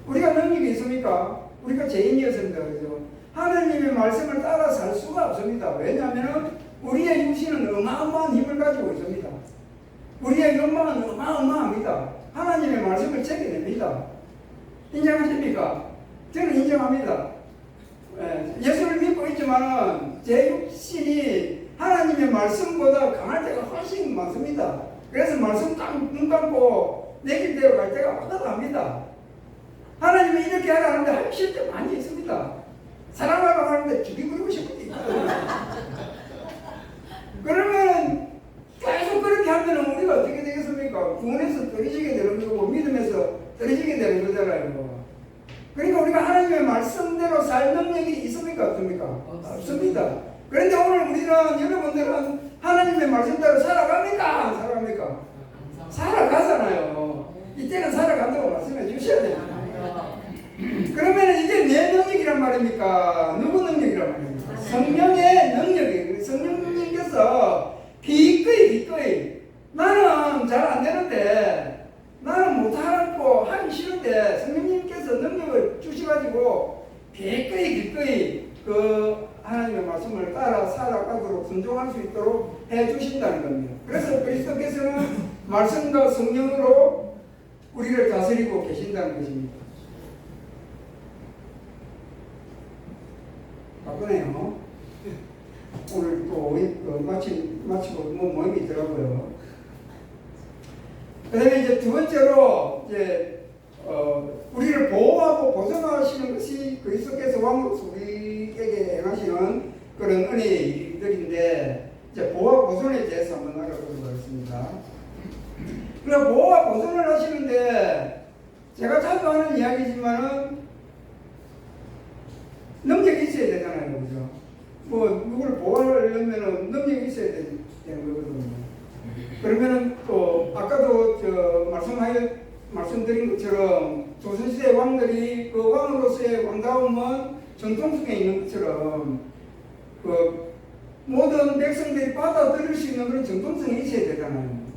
우리가 능력이 있습니까? 우리가 죄인이었습니다. 그죠? 하나님의 말씀을 따라 살 수가 없습니다. 왜냐하면 우리의 육신은 어마어마한 힘을 가지고 있습니다. 우리의 욕망은 어마어마합니다. 하나님의 말씀을 챙겨냅니다. 인정하십니까? 저는 인정합니다. 예수를 믿고 있지만 제 육신이 하나님의 말씀보다 강할 때가 훨씬 많습니다. 그래서 말씀 눈 감고 내 길대로 갈 때가 많답니다. 하나님이 이렇게 하라 하는데 하기 싫을 때 많이 있습니다. 사랑하라고 하는데 죽이고 싶을 때 있거든요. 그러면 계속 그렇게 하면 우리가 어떻게 되겠습니까? 구원에서 떨어지게 되는 거고 믿음에서 떨어지게 되는 거잖아요. 그러니까 우리가 하나님의 말씀대로 살 능력이 있습니까? 없습니까? 없습니다. 그런데 오늘 우리는 여러분들은 하나님의 말씀대로 살아갑니까? 안 살아갑니까? 살아가잖아요. 이때는 살아간다고 말씀해 주셔야 됩니다. 그러면 이게 내 능력이란 말입니까? 누구 능력이란 말입니까? 성령의 능력이에요. 성령님께서 기꺼이 나는 잘 안 되는데 나는 못하고 하기 싫은데 성령님께서 능력을 주셔가지고 기꺼이 그 하나님의 말씀을 따라 살아가도록 순종할 수 있도록 해주신다는 겁니다. 그래서 그리스도께서는 말씀과 성령으로 우리를 다스리고 계신다는 것입니다. 바쁘네요. 오늘 또 마치고 모임이 있더라고요. 그 다음에 이제 두 번째로 우리를 보호하고 보존하시는 것이 그리스도께서 왕으로서 우리에게 행하시는 그런 은혜의 일들인데 이제 보호와 보존에 대해서 한번 알아보도록 하겠습니다. 그럼 보호와 보존을 하시는데 제가 자주 하는 이야기지만은 능력이 있어야 되잖아요. 그죠? 뭐 누구를 보호하려면 능력이 있어야 되는 거거든요. 그러면은 또 아까도 말씀드린 것처럼 조선시대 왕들이 그 왕으로서의 왕다움은 전통 속에 있는 것처럼 그 모든 백성들이 받아들일 수 있는 그런 정통성이 있어야 되잖아요.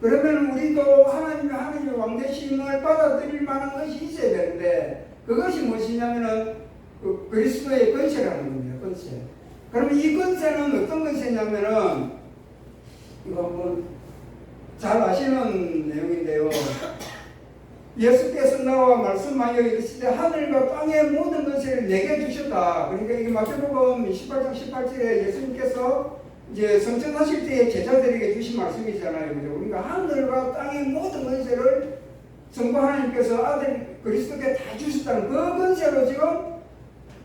그러면 우리도 하나님의 왕대심을 받아들일 만한 것이 있어야 되는데 그것이 무엇이냐면은 그 그리스도의 권세라는 겁니다. 권세. 그러면 이 권세는 어떤 권세냐면은 이거 뭐 잘 아시는 내용인데요. 예수께서 나와 말씀하여 이르시되 하늘과 땅의 모든 것을 내게 주셨다. 그러니까 이게 마태복음 18장 18절에 예수님께서 이제 성천하실 때에 제자들에게 주신 말씀이잖아요. 그죠? 그러니까 하늘과 땅의 모든 권세를 성부 하나님께서 아들 그리스도께 다 주셨다는 그 권세로 지금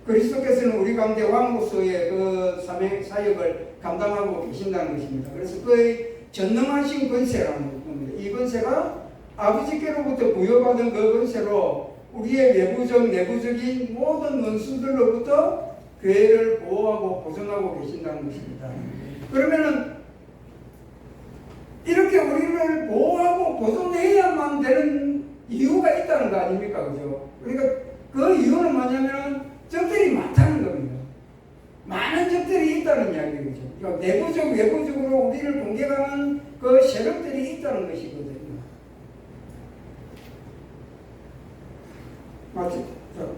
그리스도께서는 우리 가운데 왕으로서의 그 사역을 감당하고 계신다는 것입니다. 그래서 그의 전능하신 권세라는 겁니다. 이 권세가 아버지께로부터 부여받은 그 권세로 우리의 외부적 내부적인 모든 원수들로부터 교회를 보호하고 보존하고 계신다는 것입니다. 그러면은 이렇게 우리를 보호하고 보존해야만 되는 이유가 있다는 거 아닙니까? 그죠? 그러니까 그 이유는 뭐냐면 적들이 많다는 겁니다. 많은 적들이 있다는 이야기죠. 그러니까 내부적, 외부적으로 우리를 공격하는 그 세력들이 있다는 것이거든요. 맞죠?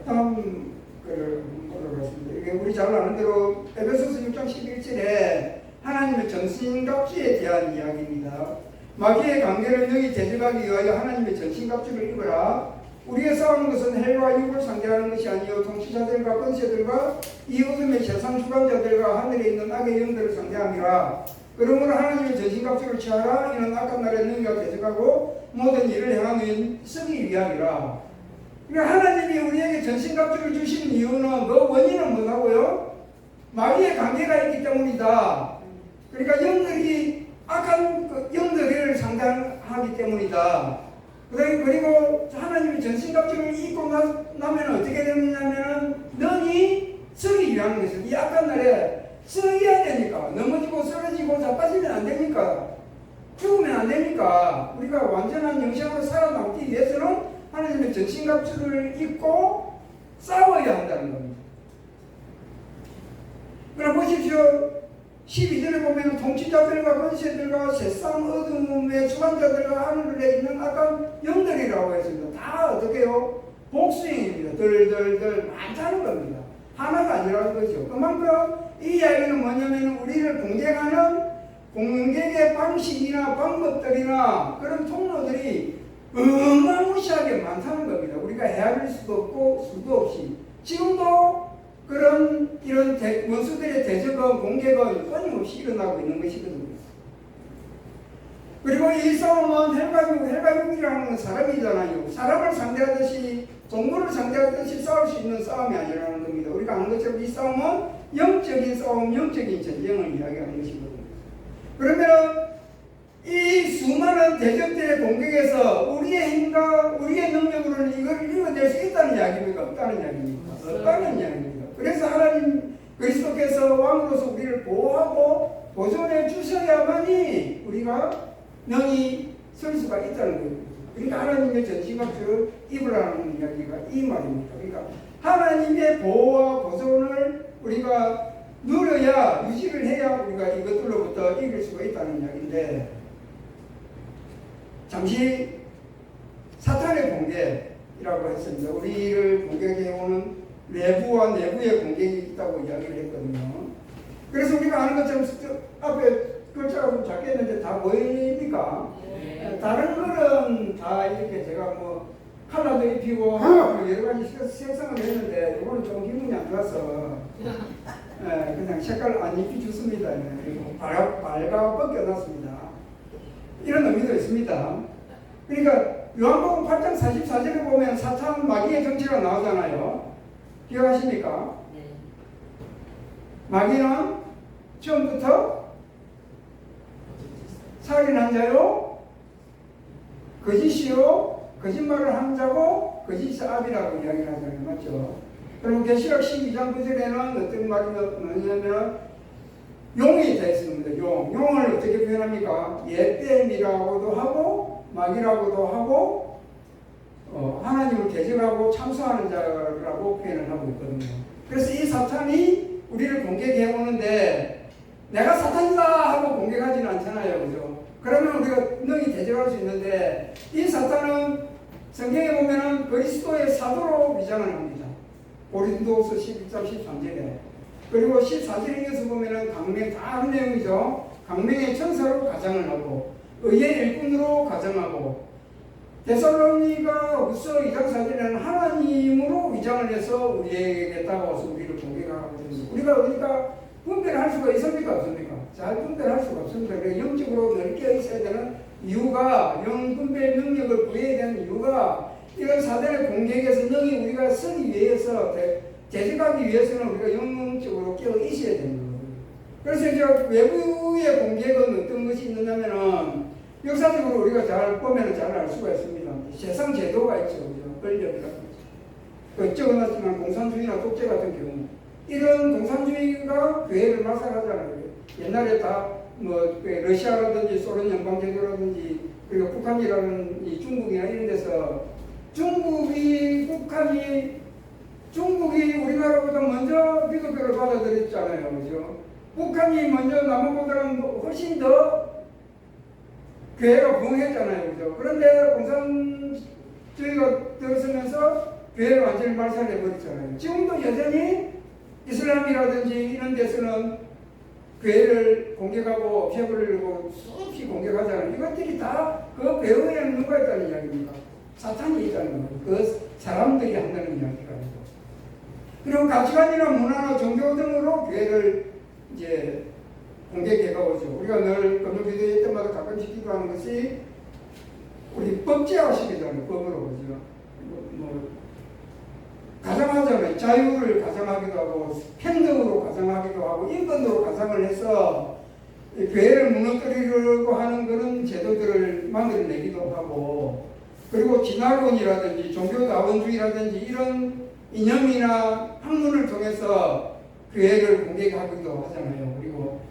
다음 글을 보도록하겠습니다. 이게 우리 잘 아는 대로 에베소서 6장 11절에 하나님의 전신갑주에 대한 이야기입니다. 마귀의 관계를 너희 대적하기 위하여 하나님의 전신갑주를 입으라. 우리의 싸우는 것은 헬과 육을 상대하는 것이 아니요 통치자들과 권세들과 이 어둠의 세상 주관자들과 하늘에 있는 악의 영들을 상대함이라. 그러므로 하나님의 전신갑주를 취하라. 이는 악한 날에 너희가 대적하고 모든 일을 행하는 쓰기 위함이라. 그러니까 하나님이 우리에게 전신갑주를 주시는 이유는 그 원인은 뭐라고요? 마귀의 관계가 있기 때문이다. 그러니까 영들이 악한 영들을 상대하기 때문이다. 그리고 하나님이 전신갑주를 입고 나면 어떻게 되느냐면 너희 쓰기 위한 것을 이 악한 날에 쓰여야 되니까 넘어지고 쓰러지고 자빠지면 안 되니까 죽으면 안 되니까 우리가 완전한 영생으로 살아남기 위해서는 하나님의 전신갑주를 입고 싸워야 한다는 겁니다. 그럼 보십시오. 12절에 보면 통치자들과 권세들과 세상 어둠의 주관자들과 하늘에 있는 악한 영들이라고 했습니다. 다 어떻게 해요? 복수행입니다. 덜덜덜 많다는 겁니다. 하나가 아니라는 거죠. 그만큼 이 이야기는 뭐냐면 우리를 공격하는 공격의 방식이나 방법들이나 그런 통로들이 어마무시하게 많다는 겁니다. 우리가 헤아릴 수도 없고 수도 없이 지금도 그런 이런 원수들의 대적은 공격은 끊임없이 일어나고 있는 것이거든요. 그리고 이 싸움은 헬가육이라는 건 사람이잖아요. 사람을 상대하듯이 동물을 상대하듯이 싸울 수 있는 싸움이 아니라는 겁니다. 우리가 아는 것처럼 이 싸움은 영적인 싸움, 영적인 전쟁을 이야기하는 것이거든요. 그러면 이 수많은 대적들의 공격에서 우리의 힘과 우리의 능력으로는 이걸 이겨낼 수 있다는 이야기입니까? 없다는 이야기입니까? 없다는 이야기입니다. 그래서 하나님 그리스도께서 왕으로서 우리를 보호하고 보존해 주셔야만이 우리가 능히 설 수가 있다는 거예요. 그러니까 하나님의 전신갑주를 입으라는 이야기가 이 말입니다. 그러니까 하나님의 보호와 보존을 우리가 누려야 유지를 해야 우리가 이것들로부터 이길 수가 있다는 이야기인데 잠시 사탄의 공격이라고 했습니다. 우리를 공격해오는 내부와 내부의 공격이 있다고 이야기를 했거든요. 그래서 우리가 아는 것처럼 앞에 글자가 좀 작게 했는데 다 뭐입니까? 네. 다른 거는 다 이렇게 제가 뭐 칼라도 입히고 여러 가지 색상을 했는데 이거는 좀 기분이 안 좋아서 그냥 색깔 안 입혀줬습니다. 그리고 발가 벗겨놨습니다. 이런 의미도 있습니다. 그러니까 요한복음 8장 44절에 보면 사탄 마귀의 정체가 나오잖아요. 기억하십니까? 네. 마귀는 처음부터 살인한 자요, 거짓이요, 거짓말을 한 자고 거짓의 압이라고 이야기를 하잖아요. 맞죠? 그리고 계시록 12장 9절에는 어떤 말이 뭐냐면 용이 되어 있습니다. 용을 어떻게 표현합니까? 옛뱀이라고도 하고 마귀라고도 하고 하나님을 대적하고 참소하는 자라고 표현을 하고 있거든요. 그래서 이 사탄이 우리를 공격해 오는데 내가 사탄이다 하고 공격하지는 않잖아요. 그죠? 그러면 우리가 능히 대적할 수 있는데 이 사탄은 성경에 보면은 그리스도의 사도로 위장을 합니다. 고린도서 11장 13절에 그리고 14절에 이어서 보면은 강명 다 한 내용이죠. 강명의 천사로 가장을 하고 의의 일꾼으로 가장하고 데살로니가 후서 2장 4절에는 하나님으로 위장을 해서 우리에게 다가와서 우리를 공격하거든요. 우리가 그러니까 분별할 수가 있습니까? 없습니까? 잘 분별할 수가 없습니다. 영적으로 넓게 있어야 되는 이유가 영 분별 능력을 부여해야 되는 이유가 이런 사단의 공격에서 능히 우리가 서기 위해서 대적하기 위해서는 우리가 영적으로 깨어 있어야 되는 거예요. 그래서 이제 외부의 공격은 어떤 것이 있느냐면은 역사적으로 우리가 잘 보면 잘 알 수가 있습니다. 세상 제도가 있죠. 권력이라고 있죠. 적어놨지만 공산주의나 독재 같은 경우 이런 공산주의가 교회를 마살하잖아요. 옛날에 다 뭐 러시아라든지 소련 연방제도라든지 그리고 북한이라는 이 중국이나 이런 데서 중국이 우리나라보다 먼저 기독교를 받아들였잖아요. 그죠? 북한이 먼저 남한보다는 훨씬 더 교회가 부흥했잖아요. 그죠? 그런데 공산주의가 들어서면서 교회를 완전히 말살해버렸잖아요. 지금도 여전히 이슬람이라든지 이런 데서는 교회를 공격하고 해버리려고 수없이 공격하잖아요. 이것들이 다 그 배후에는 누가 있다는 이야기입니다. 사탄이 있다는 거예요. 그 사람들이 한다는 이야기가 아니고. 그리고 가치관이나 문화나 종교 등으로 교회를 이제 공격해 가오죠. 우리가 늘 금요기도회 때마다 가끔씩 기도하는 것이 우리 법제화시키잖아요. 법으로 그죠. 뭐 가정하잖아요. 자유를 가정하기도 하고 평등으로 가정하기도 하고 인권으로 가정을 해서 교회를 무너뜨리려고 하는 그런 제도들을 만들어내기도 하고 그리고 진화론이라든지 종교다원주의라든지 이런 이념이나 학문을 통해서 교회를 공격하기도 하잖아요. 그리고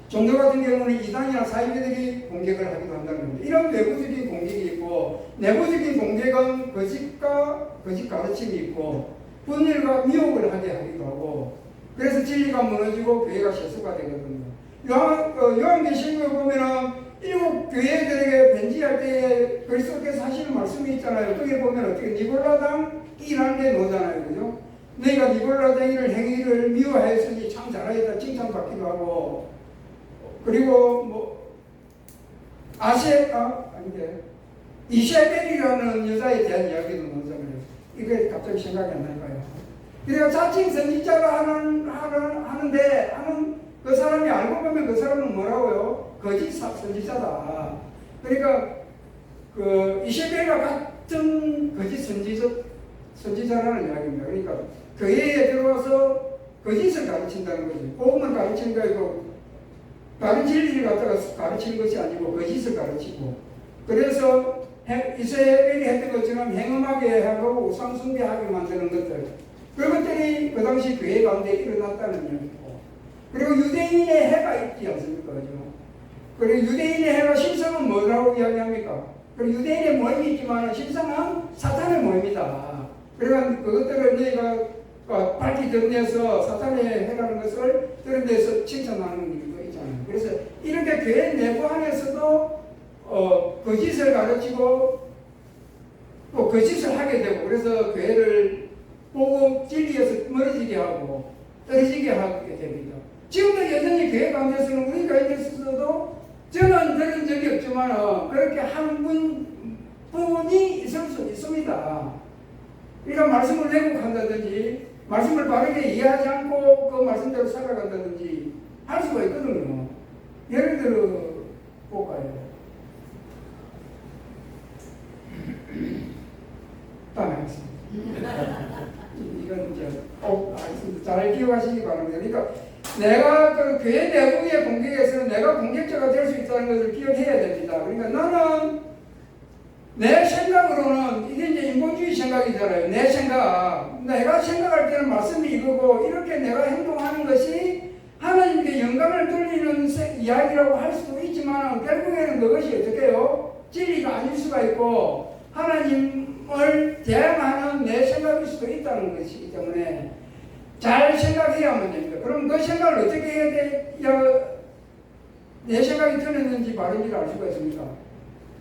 종교 같은 경우는 이단이나 사이비들이 공격을 하기도 한다는 겁니다. 이런 외부적인 공격이 있고 내부적인 공격은 거짓과 거짓 가르침이 있고 분열과 미혹을 하게 하기도 하고 그래서 진리가 무너지고 교회가 실수가 되거든요. 요한계시록에 보면은 일곱 교회들에게 편지할 때 그리스도께서 하시는 말씀이 있잖아요. 거기에 보면 어떻게 니골라당 이란데 놓잖아요. 그죠? 너희가 니골라당이를 행위를 미워하였으니 참 잘하였다 칭찬받기도 하고 그리고 뭐 이세벨이라는 여자에 대한 이야기도 나오잖아요. 이게 갑자기 생각이 안 날까요? 그러니까 자칭 선지자가 하는 그 사람이 알고 보면 그 사람은 뭐라고요? 거짓 선지자다. 그러니까 그 이세벨과 같은 거짓 선지자라는 이야기입니다. 그러니까 교회에 들어와서 거짓을 가르친다는 거죠. 복음을 가르치는 거 아니고 다른 진리를 갖다가 가르치는 것이 아니고 거짓을 가르치고 그래서 이세벨이 했던 것처럼 행음하게 하고 우상숭배하게 만드는 것들 그것들이 그 당시 교회 가운데 일어났다는 이야기고 그리고 유대인의 해가 있지 않습니까? 그죠? 그리고 유대인의 해가 신성은 뭐라고 이야기합니까? 그리고 유대인의 모임이 있지만 신성은 사탄의 모임이다. 그러니까 그것들을 너희가 밝히 드러내서 사탄의 해라는 것을 드러내서 칭찬하는 일도 있잖아요. 그래서 이렇게 교회 내부 안에서도 거짓을 가르치고 또 거짓을 하게 되고 그래서 교회를 보고 진리에서 멀어지게 하고 떨어지게 하게 됩니다. 지금도 여전히 교회 가운데서는 우리 가운데서도 저는 들은 적이 없지만 그렇게 한 분이 있을 수 있습니다. 그러니까 말씀을 왜곡한다든지 말씀을 바르게 이해하지 않고 그 말씀대로 살아간다든지 할 수가 있거든요. 예를 들어 볼까요? 하겠습니다. 이건 이제 알겠습니다. 잘 기억하시기 바랍니다. 그러니까 내가 그 교회 내부의 공격에서는 내가 공격자가 될 수 있다는 것을 기억해야 됩니다. 그러니까 나는 내 생각으로는 이게 이제 인본주의 생각이잖아요. 내 생각, 내가 생각할 때는 말씀이 이거고 이렇게 내가 행동하는 것이 하나님께 영광을 돌리는 이야기라고 할 수도 있지만 결국에는 그것이 어떻게 해요? 진리가 아닐 수가 있고 하나님을 대항하는 내 생각일 수도 있다는 것이기 때문에 잘 생각해야만 됩니다. 그럼 그 생각을 어떻게 해야 돼? 내 생각이 틀렸는지 바른지를 알 수가 있습니다.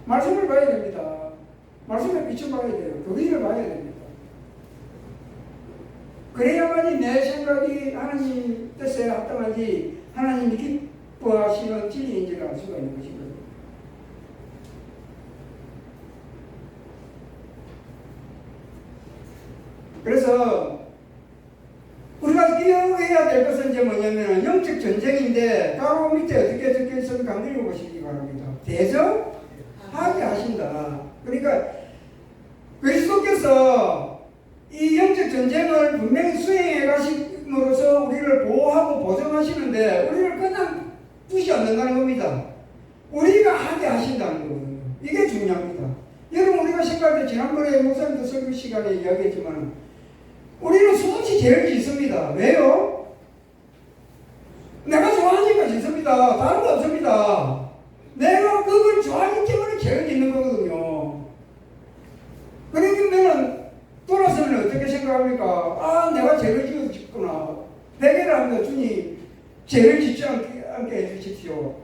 말씀을 봐야 됩니다. 말씀에 비춰봐야 돼요. 교리를 봐야 됩니다. 그래야만이 내 생각이 하나님 뜻에 합당하지 하나님이 기뻐하시는 진리인지를 알 수가 있는 것이거든요. 그래서 우리가 기억해야 될 것은 이제 뭐냐면 영적 전쟁인데 바로 밑에 어떻게 적혀 있으면 강조해 보시기 바랍니다. 대적하게 하신다. 그러니까 그리스도께서 이 영적 전쟁을 분명히 수행해 가심으로써 우리를 보호하고 보존하시는데 우리를 그냥 두지 않는다는 겁니다. 우리가 하게 하신다는 거거든요. 이게 중요합니다. 여러분 우리가 생각할 때 지난번에 목사님도 설교 시간에 이야기했지만 우리는 수없이 죄를 짓습니다. 왜요? 내가 좋아하니까 짓습니다. 없습니다. 다른 거 없습니다. 내가 그걸 좋아하기 때문에 죄를 짓는 거거든요. 그러면 돌아서면 어떻게 생각합니까? 아, 내가 죄를 짓구나. 회개를 합니다. 주님, 죄를 짓지 않게 해주십시오.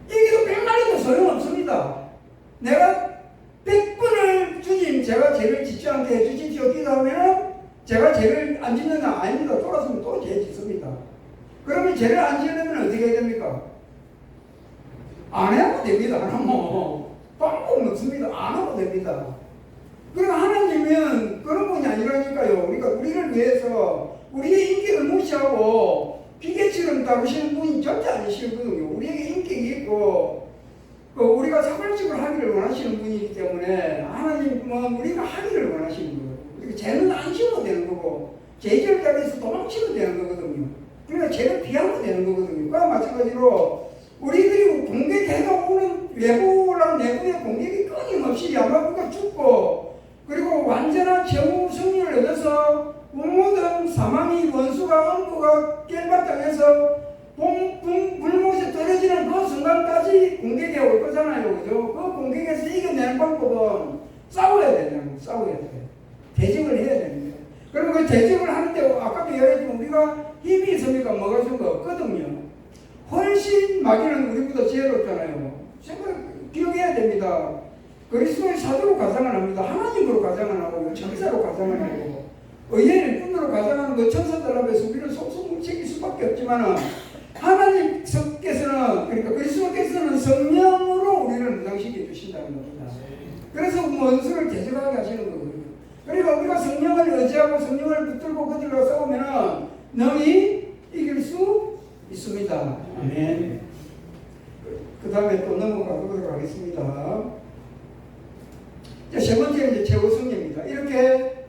이게도 100마리도 소용없습니다. 내가 100번을 주님, 제가 죄를 짓지 않게 해주십시오. 기도하면 제가 죄를 안 짓느냐? 아닙니다. 돌아서면 또 죄 짓습니다. 그러면 죄를 안 지으려면 어떻게 해야 됩니까? 안 해도 됩니다. 안 하면 방법은 없습니다. 안 하도 됩니다. 그러니까 하나님은 그런 분이 아니라니까요. 그러니까 우리를 위해서 우리의 인격을 무시하고 기계처럼 다루시는 분이 절대 아니시거든요. 우리에게 인격이 있고 우리가 자발적으로 하기를 원하시는 분이기 때문에 하나님은 우리가 하기를 원하시는 거예요. 그러니까 죄는 안 지어도 되는 거고 죄질 자리에서 도망치면 되는 거거든요. 그러니까 죄를 피하면 되는 거거든요. 그와 마찬가지로 우리들이 공격해가 오는 외부랑 내부의 공격이 끊임없이 야마부가 죽고 그리고 완전한 최후 승리를 얻어서 모든 사망이 원수가 엄부가 깰바당해서 불못에 떨어지는 그 순간까지 공격해 올 거잖아요. 그죠? 그 공격에서 이겨내는 방법은 싸워야 된다는 거예요. 싸워야 돼요. 대적을 해야 됩니다. 그리고 그 대적을 하는데 아까도 이야기했지만 우리가 힘이 있으니까 뭐가 좀 없거든요. 훨씬 마귀는 우리보다 지혜롭잖아요. 기억해야 됩니다. 그리스도의 사도로 가장을 합니다. 하나님으로 가장을 하고 천사로 가장을 하고 의인의 분으로 가장하는 그 천사들 앞에서 우리는 속속을 챙길 수밖에 없지만 하나님께서는 그러니까 그리스도께서는 성령으로 우리를 무장시켜 주신다는 겁니다. 그래서 원수를 대적하게 하시는 거거든요. 그러니까 우리가 성령을 의지하고 성령을 붙들고 그들과 싸우면 능히 이길 수 있습니다. 아멘. 그 다음에 또 넘어가도록 하겠습니다. 세 번째는 이제 최후 승리입니다. 이렇게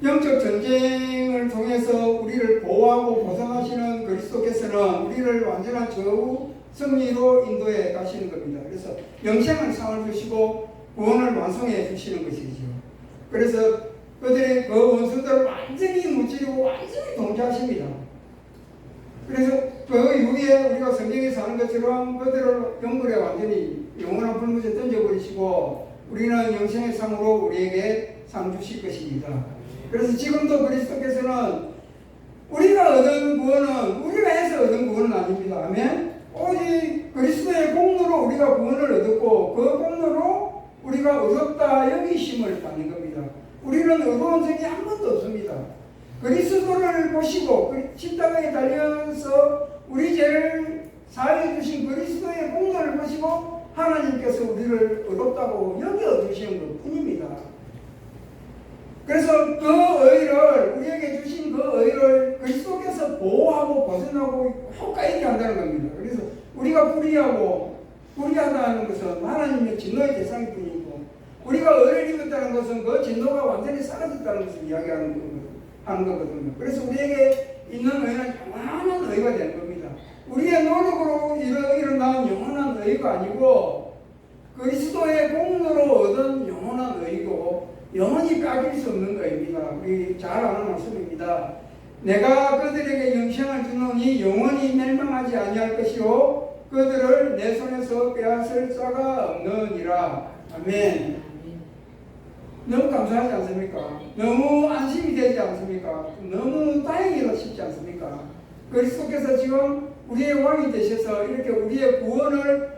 영적 전쟁을 통해서 우리를 보호하고 보상하시는 그리스도께서는 우리를 완전한 최후 승리로 인도해 가시는 겁니다. 그래서 영생을 상을 주시고 구원을 완성해 주시는 것이죠. 그래서 그들의 그 원수들을 완전히 무찌르고 완전히 통제하십니다. 그래서 그 이후에 우리가 성경에서 하는 것처럼 그들을 영물에 완전히 영원한 불못에 던져버리시고 우리는 영생의 상으로 우리에게 상 주실 것입니다. 그래서 지금도 그리스도께서는 우리가 얻은 구원은 우리가 해서 얻은 구원은 아닙니다. 아멘. 오직 그리스도의 공로로 우리가 구원을 얻었고 그 공로로 우리가 얻었다 여기심을 받는 겁니다. 우리는 의로운 적이 한 번도 없습니다. 그리스도를 보시고 십자가에 달려서 우리 죄를 사해 주신 그리스도의 공로를 보시고 하나님께서 우리를 의롭다고 여겨 주시는 것 뿐입니다. 그래서 그 의를 우리에게 주신 그 의를 그리스도께서 보호하고 보존하고 효과 있게 한다는 겁니다. 그래서 우리가 불의하다는 것은 하나님의 진노의 대상일 뿐이고 우리가 의를 입었다는 것은 그 진노가 완전히 사라졌다는 것을 이야기하는 거거든요. 그래서 우리에게 있는 의는 영원한 의가 되는 겁니다. 우리의 노력으로 일어난 영원한 의가 아니고 그리스도의 공로로 얻은 영원한 의고 영원히 까질 수 없는 의입니다. 우리 잘 아는 말씀입니다. 내가 그들에게 영생을 주노니 영원히 멸망하지 아니할 것이요 그들을 내 손에서 빼앗을 자가 없느니라. 아멘. 너무 감사하지 않습니까? 너무 안심이 되지 않습니까? 너무 다행이라 싶지 않습니까? 그리스도께서 지금 우리의 왕이 되셔서 이렇게 우리의 구원을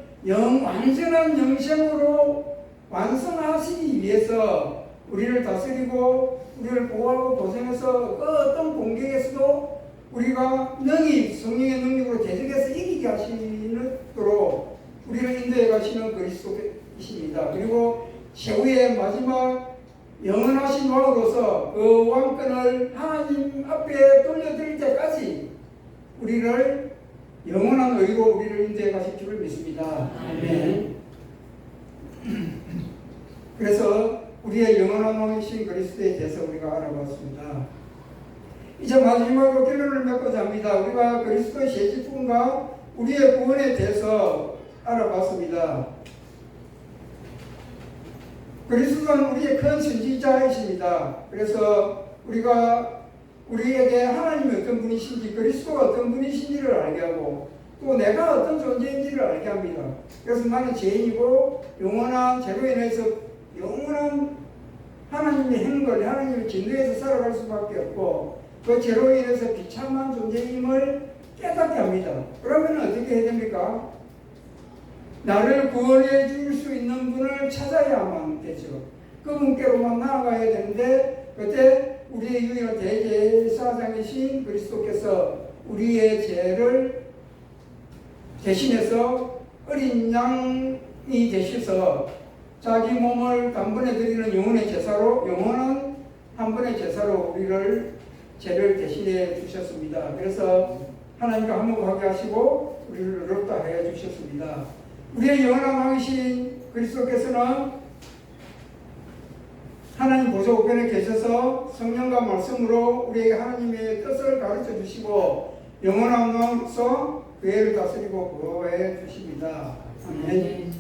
완전한 영생으로 완성하시기 위해서 우리를 다스리고 우리를 보호하고 보존해서 그 어떤 공격에서도 우리가 능히 성령의 능력으로 대적해서 이기게 하시도록 우리를 인도해 가시는 그리스도이십니다. 그리고 최후의 마지막 영원하신 왕으로서 그 왕권을 하나님 앞에 돌려드릴 때까지 우리를 영원한 의로 우리를 인도해 가실 줄을 믿습니다. 아멘. 그래서 우리의 영원한 왕이신 그리스도에 대해서 우리가 알아봤습니다. 이제 마지막으로 결론을 맺고자 합니다. 우리가 그리스도의 세지품과 우리의 구원에 대해서 알아봤습니다. 그리스도는 우리의 큰 선지자이십니다. 그래서 우리가 우리에게 하나님이 어떤 분이신지 그리스도가 어떤 분이신지를 알게 하고 또 내가 어떤 존재인지를 알게 합니다. 그래서 나는 죄인이고 영원한 죄로 인해서 영원한 하나님의 행걸, 하나님의 진노에서 살아갈 수밖에 없고 그 죄로 인해서 비참한 존재임을 깨닫게 합니다. 그러면 어떻게 해야 됩니까? 나를 구원해 줄 수 있는 분을 찾아야만 되죠. 그분께로만 나아가야 되는데 그때 우리의 유일한 대제사장이신 그리스도께서 우리의 죄를 대신해서 어린 양이 되셔서 자기 몸을 단번에 드리는 영원한 한 번의 제사로 우리를 죄를 대신해 주셨습니다. 그래서 하나님과 화목하게 하시고 우리를 의롭다 해 주셨습니다. 우리의 영원한 왕이신 그리스도께서는 하나님 보좌 우편에 계셔서 성령과 말씀으로 우리에게 하나님의 뜻을 가르쳐 주시고 영원한 왕으로서 교회를 다스리고 보호해 주십니다. 아멘.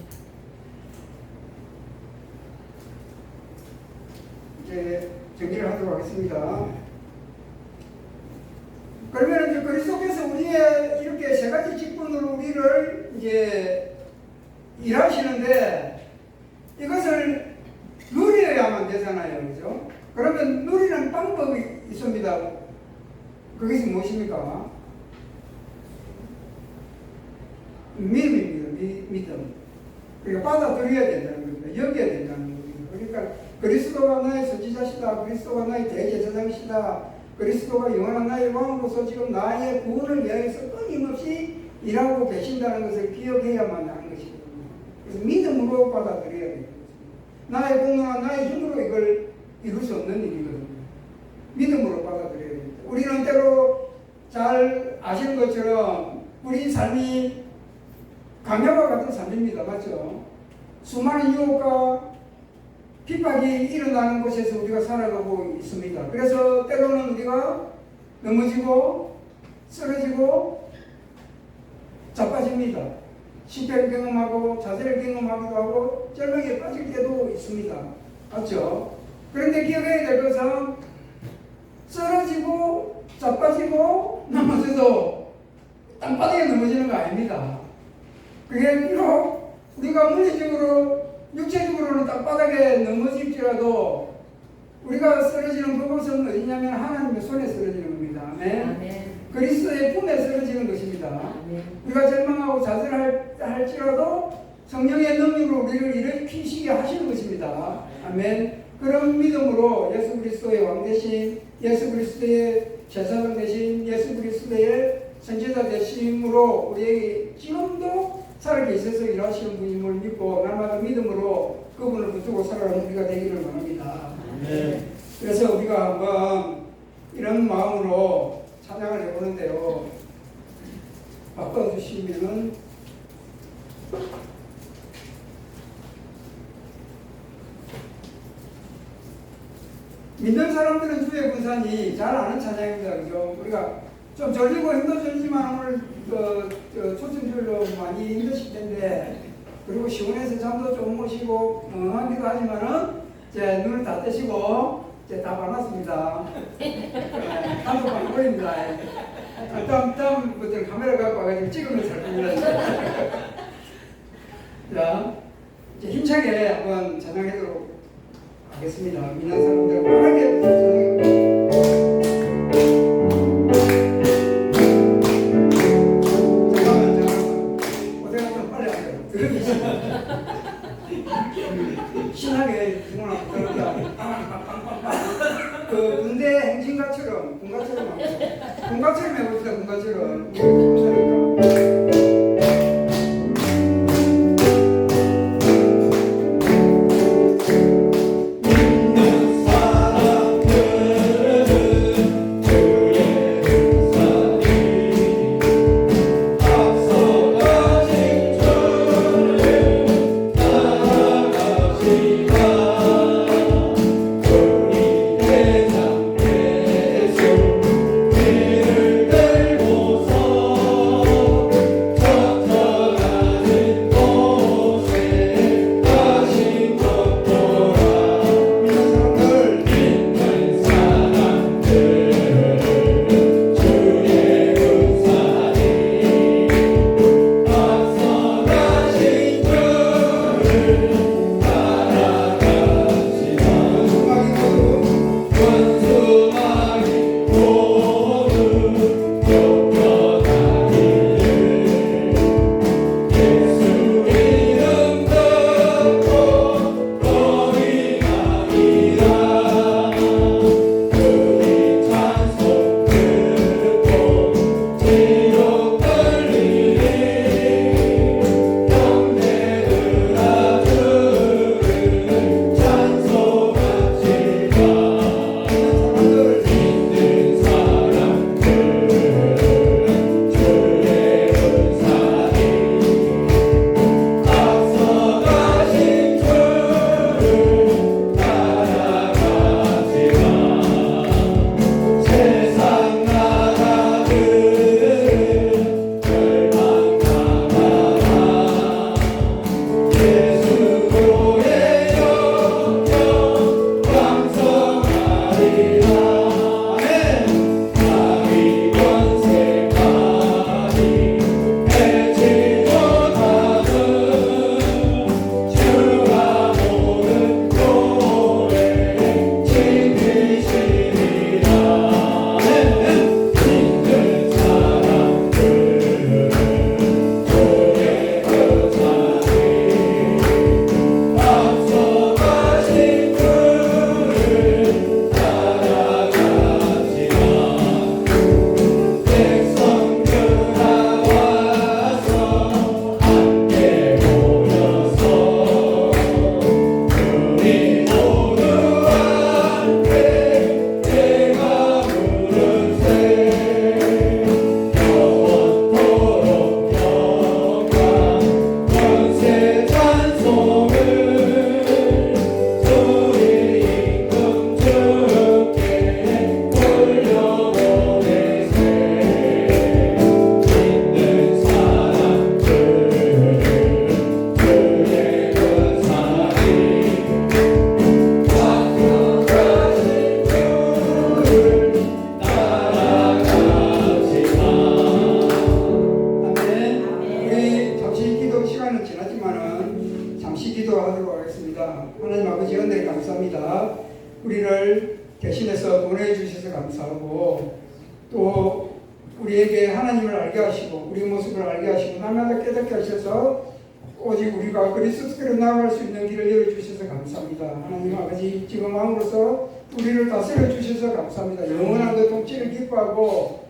이제 정리를 하도록 하겠습니다. 그러면 이제 그리스도께서 우리의 이렇게 세 가지 직분으로 우리를 이제 일하시는데 이것을 누려야만 되잖아요. 그죠? 그러면 누리는 방법이 있습니다. 그것이 무엇입니까? 믿음입니다. 믿음. 그러니까 받아들여야 된다는 겁니다. 여겨야 된다는 겁니다. 그러니까 그리스도가 나의 선지자시다. 그리스도가 나의 대제사장이시다. 그리스도가 영원한 나의 왕으로서 지금 나의 구원을 위하여서 끊임없이 일하고 계신다는 것을 기억해야만 하는 것이거든요. 그래서 믿음으로 받아들여야 됩니다. 나의 공로나 나의 힘으로 이걸 이룰 수 없는 일이거든요. 믿음으로 받아들여야 됩니다. 우리는 때로 잘 아시는 것처럼 우리 삶이 강야와 같은 삶입니다. 맞죠? 수많은 유혹과 핍박이 일어나는 곳에서 우리가 살아가고 있습니다. 그래서 때로는 우리가 넘어지고 쓰러지고 자빠집니다. 실패를 경험하고 자세를 경험하기도 하고 절망에 빠질 때도 있습니다. 맞죠? 그런데 기억해야 될 것은 쓰러지고 자빠지고 넘어져도 땅바닥에 넘어지는 거 아닙니다. 그게 비록 우리가 물리적으로 육체적으로는 땅바닥에 넘어질지라도 우리가 쓰러지는 그곳은 어디냐면 하나님의 손에 쓰러지는 겁니다. 아멘. 그리스도의 품에 쓰러지는 것입니다. 아멘. 우리가 절망하고 좌절할지라도 성령의 능력으로 우리를 일으키시게 하시는 것입니다. 아멘. 그런 믿음으로 예수 그리스도의 왕 대신, 예수 그리스도의 제사장 대신, 예수 그리스도의 선지자 되심으로 우리에게 지금도 살아계셔서 일하시는 분임을 믿고 날마다 믿음으로 그분을 붙들고 살아가는 우리가 되기를 원합니다. 네. 그래서 우리가 한번 이런 마음으로 찬양을 해보는데요. 바꿔주시면은 믿는 사람들은 주의 군산이 잘 아는 찬양입니다. 그죠? 우리가 좀 졸리고 힘도 졸리지만 오늘 초청줄로 많이 힘드실 텐데 그리고 시원해서 잠도 좀 오시고 하기도 하지만은 이제 눈을 다 떼시고 이제 다 반갑습니다. 한도 많이 보입니다. 다음부터 카메라 갖고 와가지고 찍으면서 할 겁니다. 자, 이제 힘차게 한번 찬양하도록 하겠습니다. 믿는 사람들 편하게 찬양해. 신나게 주문하고 그 군대 행진가처럼 군가처럼 해봅시다. 군가처럼 우리에게 하나님을 알게 하시고 우리 모습을 알게 하시고 날마다 깨닫게 하셔서 오직 우리가 그리스도께로 나아갈 수 있는 길을 열어주셔서 감사합니다. 하나님 아버지 지금 마음으로서 우리를 다스려 주셔서 감사합니다. 영원한 그 통치를 기뻐하고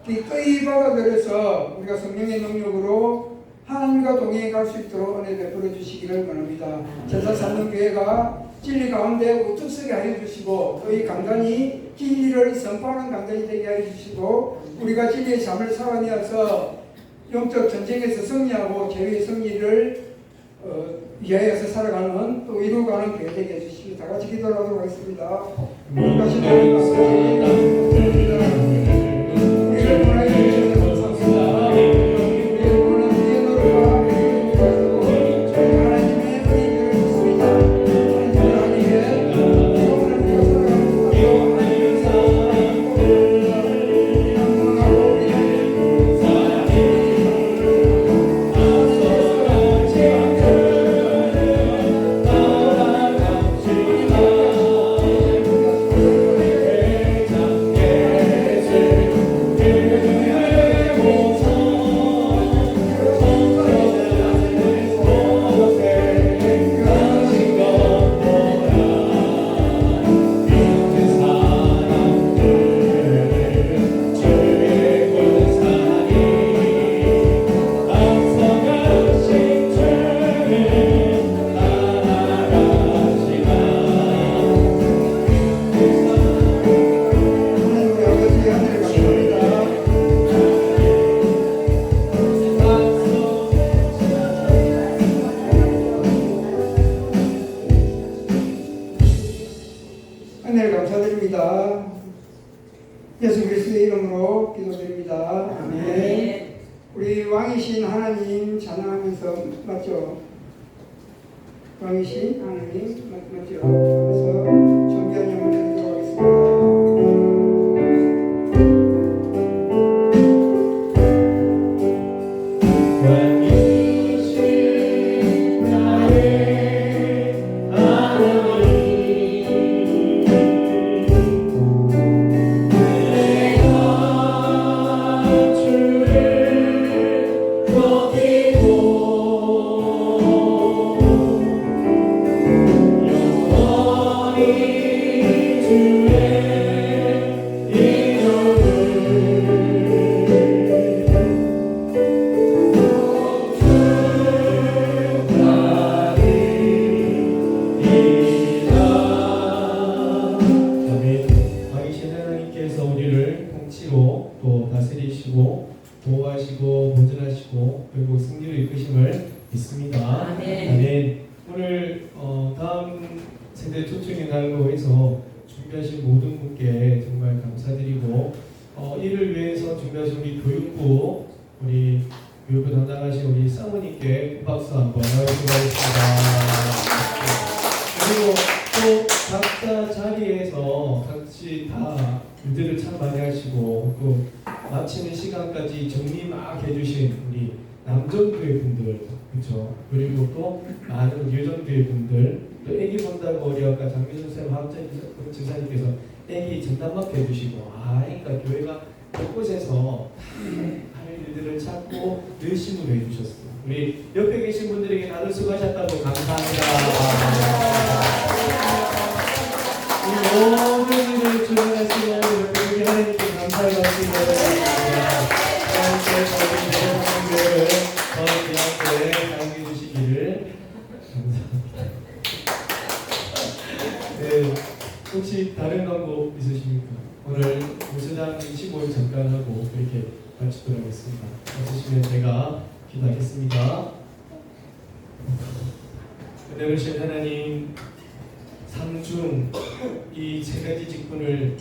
기꺼이 받아들여서 우리가 성령의 능력으로 하나님과 동행해 갈 수 있도록 은혜 베풀어 주시기를 원합니다. 제사 삼는 교회가 진리 가운데 우뚝 서게 하여 주시고 또 이 강단이 진리를 선포하는 강단이 되게 하여 주시고 우리가 진리의 삶을 살아내어서 영적 전쟁에서 승리하고 죄의 승리를 위하여서 살아가는 또 이루어가는 교회 되게 해주시기 다 같이 기도하도록 하겠습니다. 거룩하신 하나님 감사합니다. 우리를 원하여 주셔서 감사합니다. 우리의 원하는 주의 노릇과 우리의 노릇을 하나님의 은혜를 믿습니다. 하나님의 영원한 살아가는 하나님의 은혜를 감사드립니다. 예수 그리스도의 이름으로 기도드립니다. 아멘. 우리 왕이신 하나님 찬양하면서 맞죠? 왕이신 하나님 맞죠? 그래서 정비한 영을 드리도록 하겠습니다. 보호하시고 보존하시고 그리고 승리를 이끄심을 믿습니다. 아멘. 오늘 다음 세대 초청의 날로 해서 준비하신 모든 분께 정말 감사드리고 이를 위해서 준비하신 우리 교육부 우리 교육부 담당하신 우리 사모님께 박수 한번 부탁드리겠습니다. 그리고 또 각자 자리에서 같이 다 일들을 참 많이 하시고 또 마치는 시간까지 정리 막 해주신 우리 남정부의 분들, 그렇죠? 그리고 또 많은 유정부의 분들, 또 애기 본다고 우리 아까 장미선 쌤 학장 지사님께서 애기 전담 해주시고, 그러니까 교회가 곳곳에서 할 일들을 찾고 열심히 해주셨어요. 우리 옆에 계신 분들에게 다들 수고하셨다고 감사합니다. 이 모든 일을 주관하시고 우리 하나님께 감사의 박수 드립니다. 하나님께 저희 대한민국을 더 귀하게 사용해 주시기를 감사합니다. 네, 혹시 다른 광고 있으십니까? 오늘 무수당 15일 잠깐 하고 그렇게 마치도록 하겠습니다. 없으시면 제가 기도하겠습니다. 은혜로우신 하나님, 상중 이 세 가지 직분을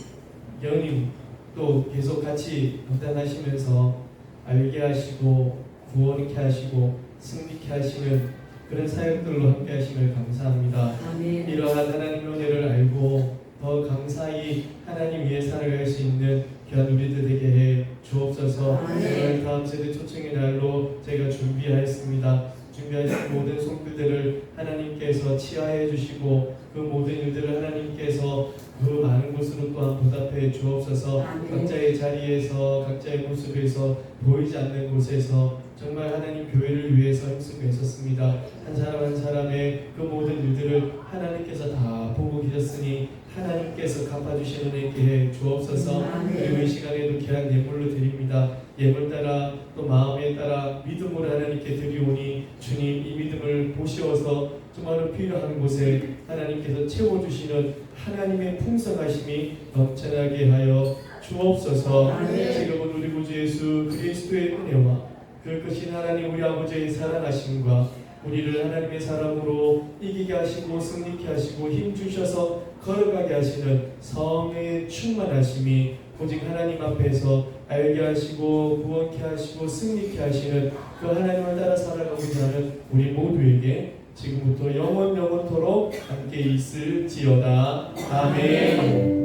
연임 또 계속 같이 감당하시면서 알게 하시고 구원케 하시고 승리케 하시는 그런 사역들로 함께 하심을 감사합니다. 아멘. 이러한 하나님의 은혜를 알고 더 감사히 하나님 위해 살아갈 수 있는 귀한 우리들 되게 해 주옵소서. 오늘 다음 세대 초청의 날로 저희가 준비하였습니다. 준비하신 모든 손길들을 하나님께서 치하해 주시고 그 모든 일들을 하나님께서 그 많은 곳으로 또한 보답해 주옵소서. 각자의 자리에서 각자의 모습에서 보이지 않는 곳에서 정말 하나님 교회를 위해서 힘쓰고 있었습니다. 한 사람 한 사람의 그 모든 일들을 하나님께서 다 보고 계셨으니 하나님께서 갚아주시는 은혜게 해 주옵소서. 그리고 이 시간에도 귀한 예물로 드립니다. 예물 따라 또 마음에 따라 믿음으로 하나님께 드리오니 주님 이 믿음을 보시어서 정말로 필요한 곳에 하나님께서 채워주시는 하나님의 풍성하심이 넘쳐나게 하여 주옵소서. 지금은 우리 구주 예수 그리스도의 은혜와 그 크신 하나님 우리 아버지의 사랑하심과 우리를 하나님의 사랑으로 이기게 하시고 승리케 하시고 힘주셔서 걸어가게 하시는 성령의 충만하심이 오직 하나님 앞에서 알게 하시고 구원케 하시고 승리케 하시는 그 하나님을 따라 살아가고자 하는 우리 모두에게 지금부터 영원토록 함께 있을지어다. 아멘.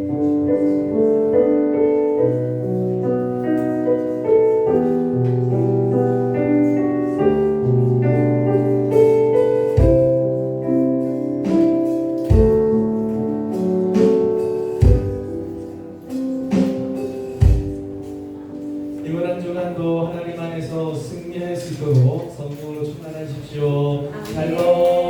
이번 한 주간도 하나님 안에서 승리할 수 있도록 성령으로 충만하십시오. 샬롬.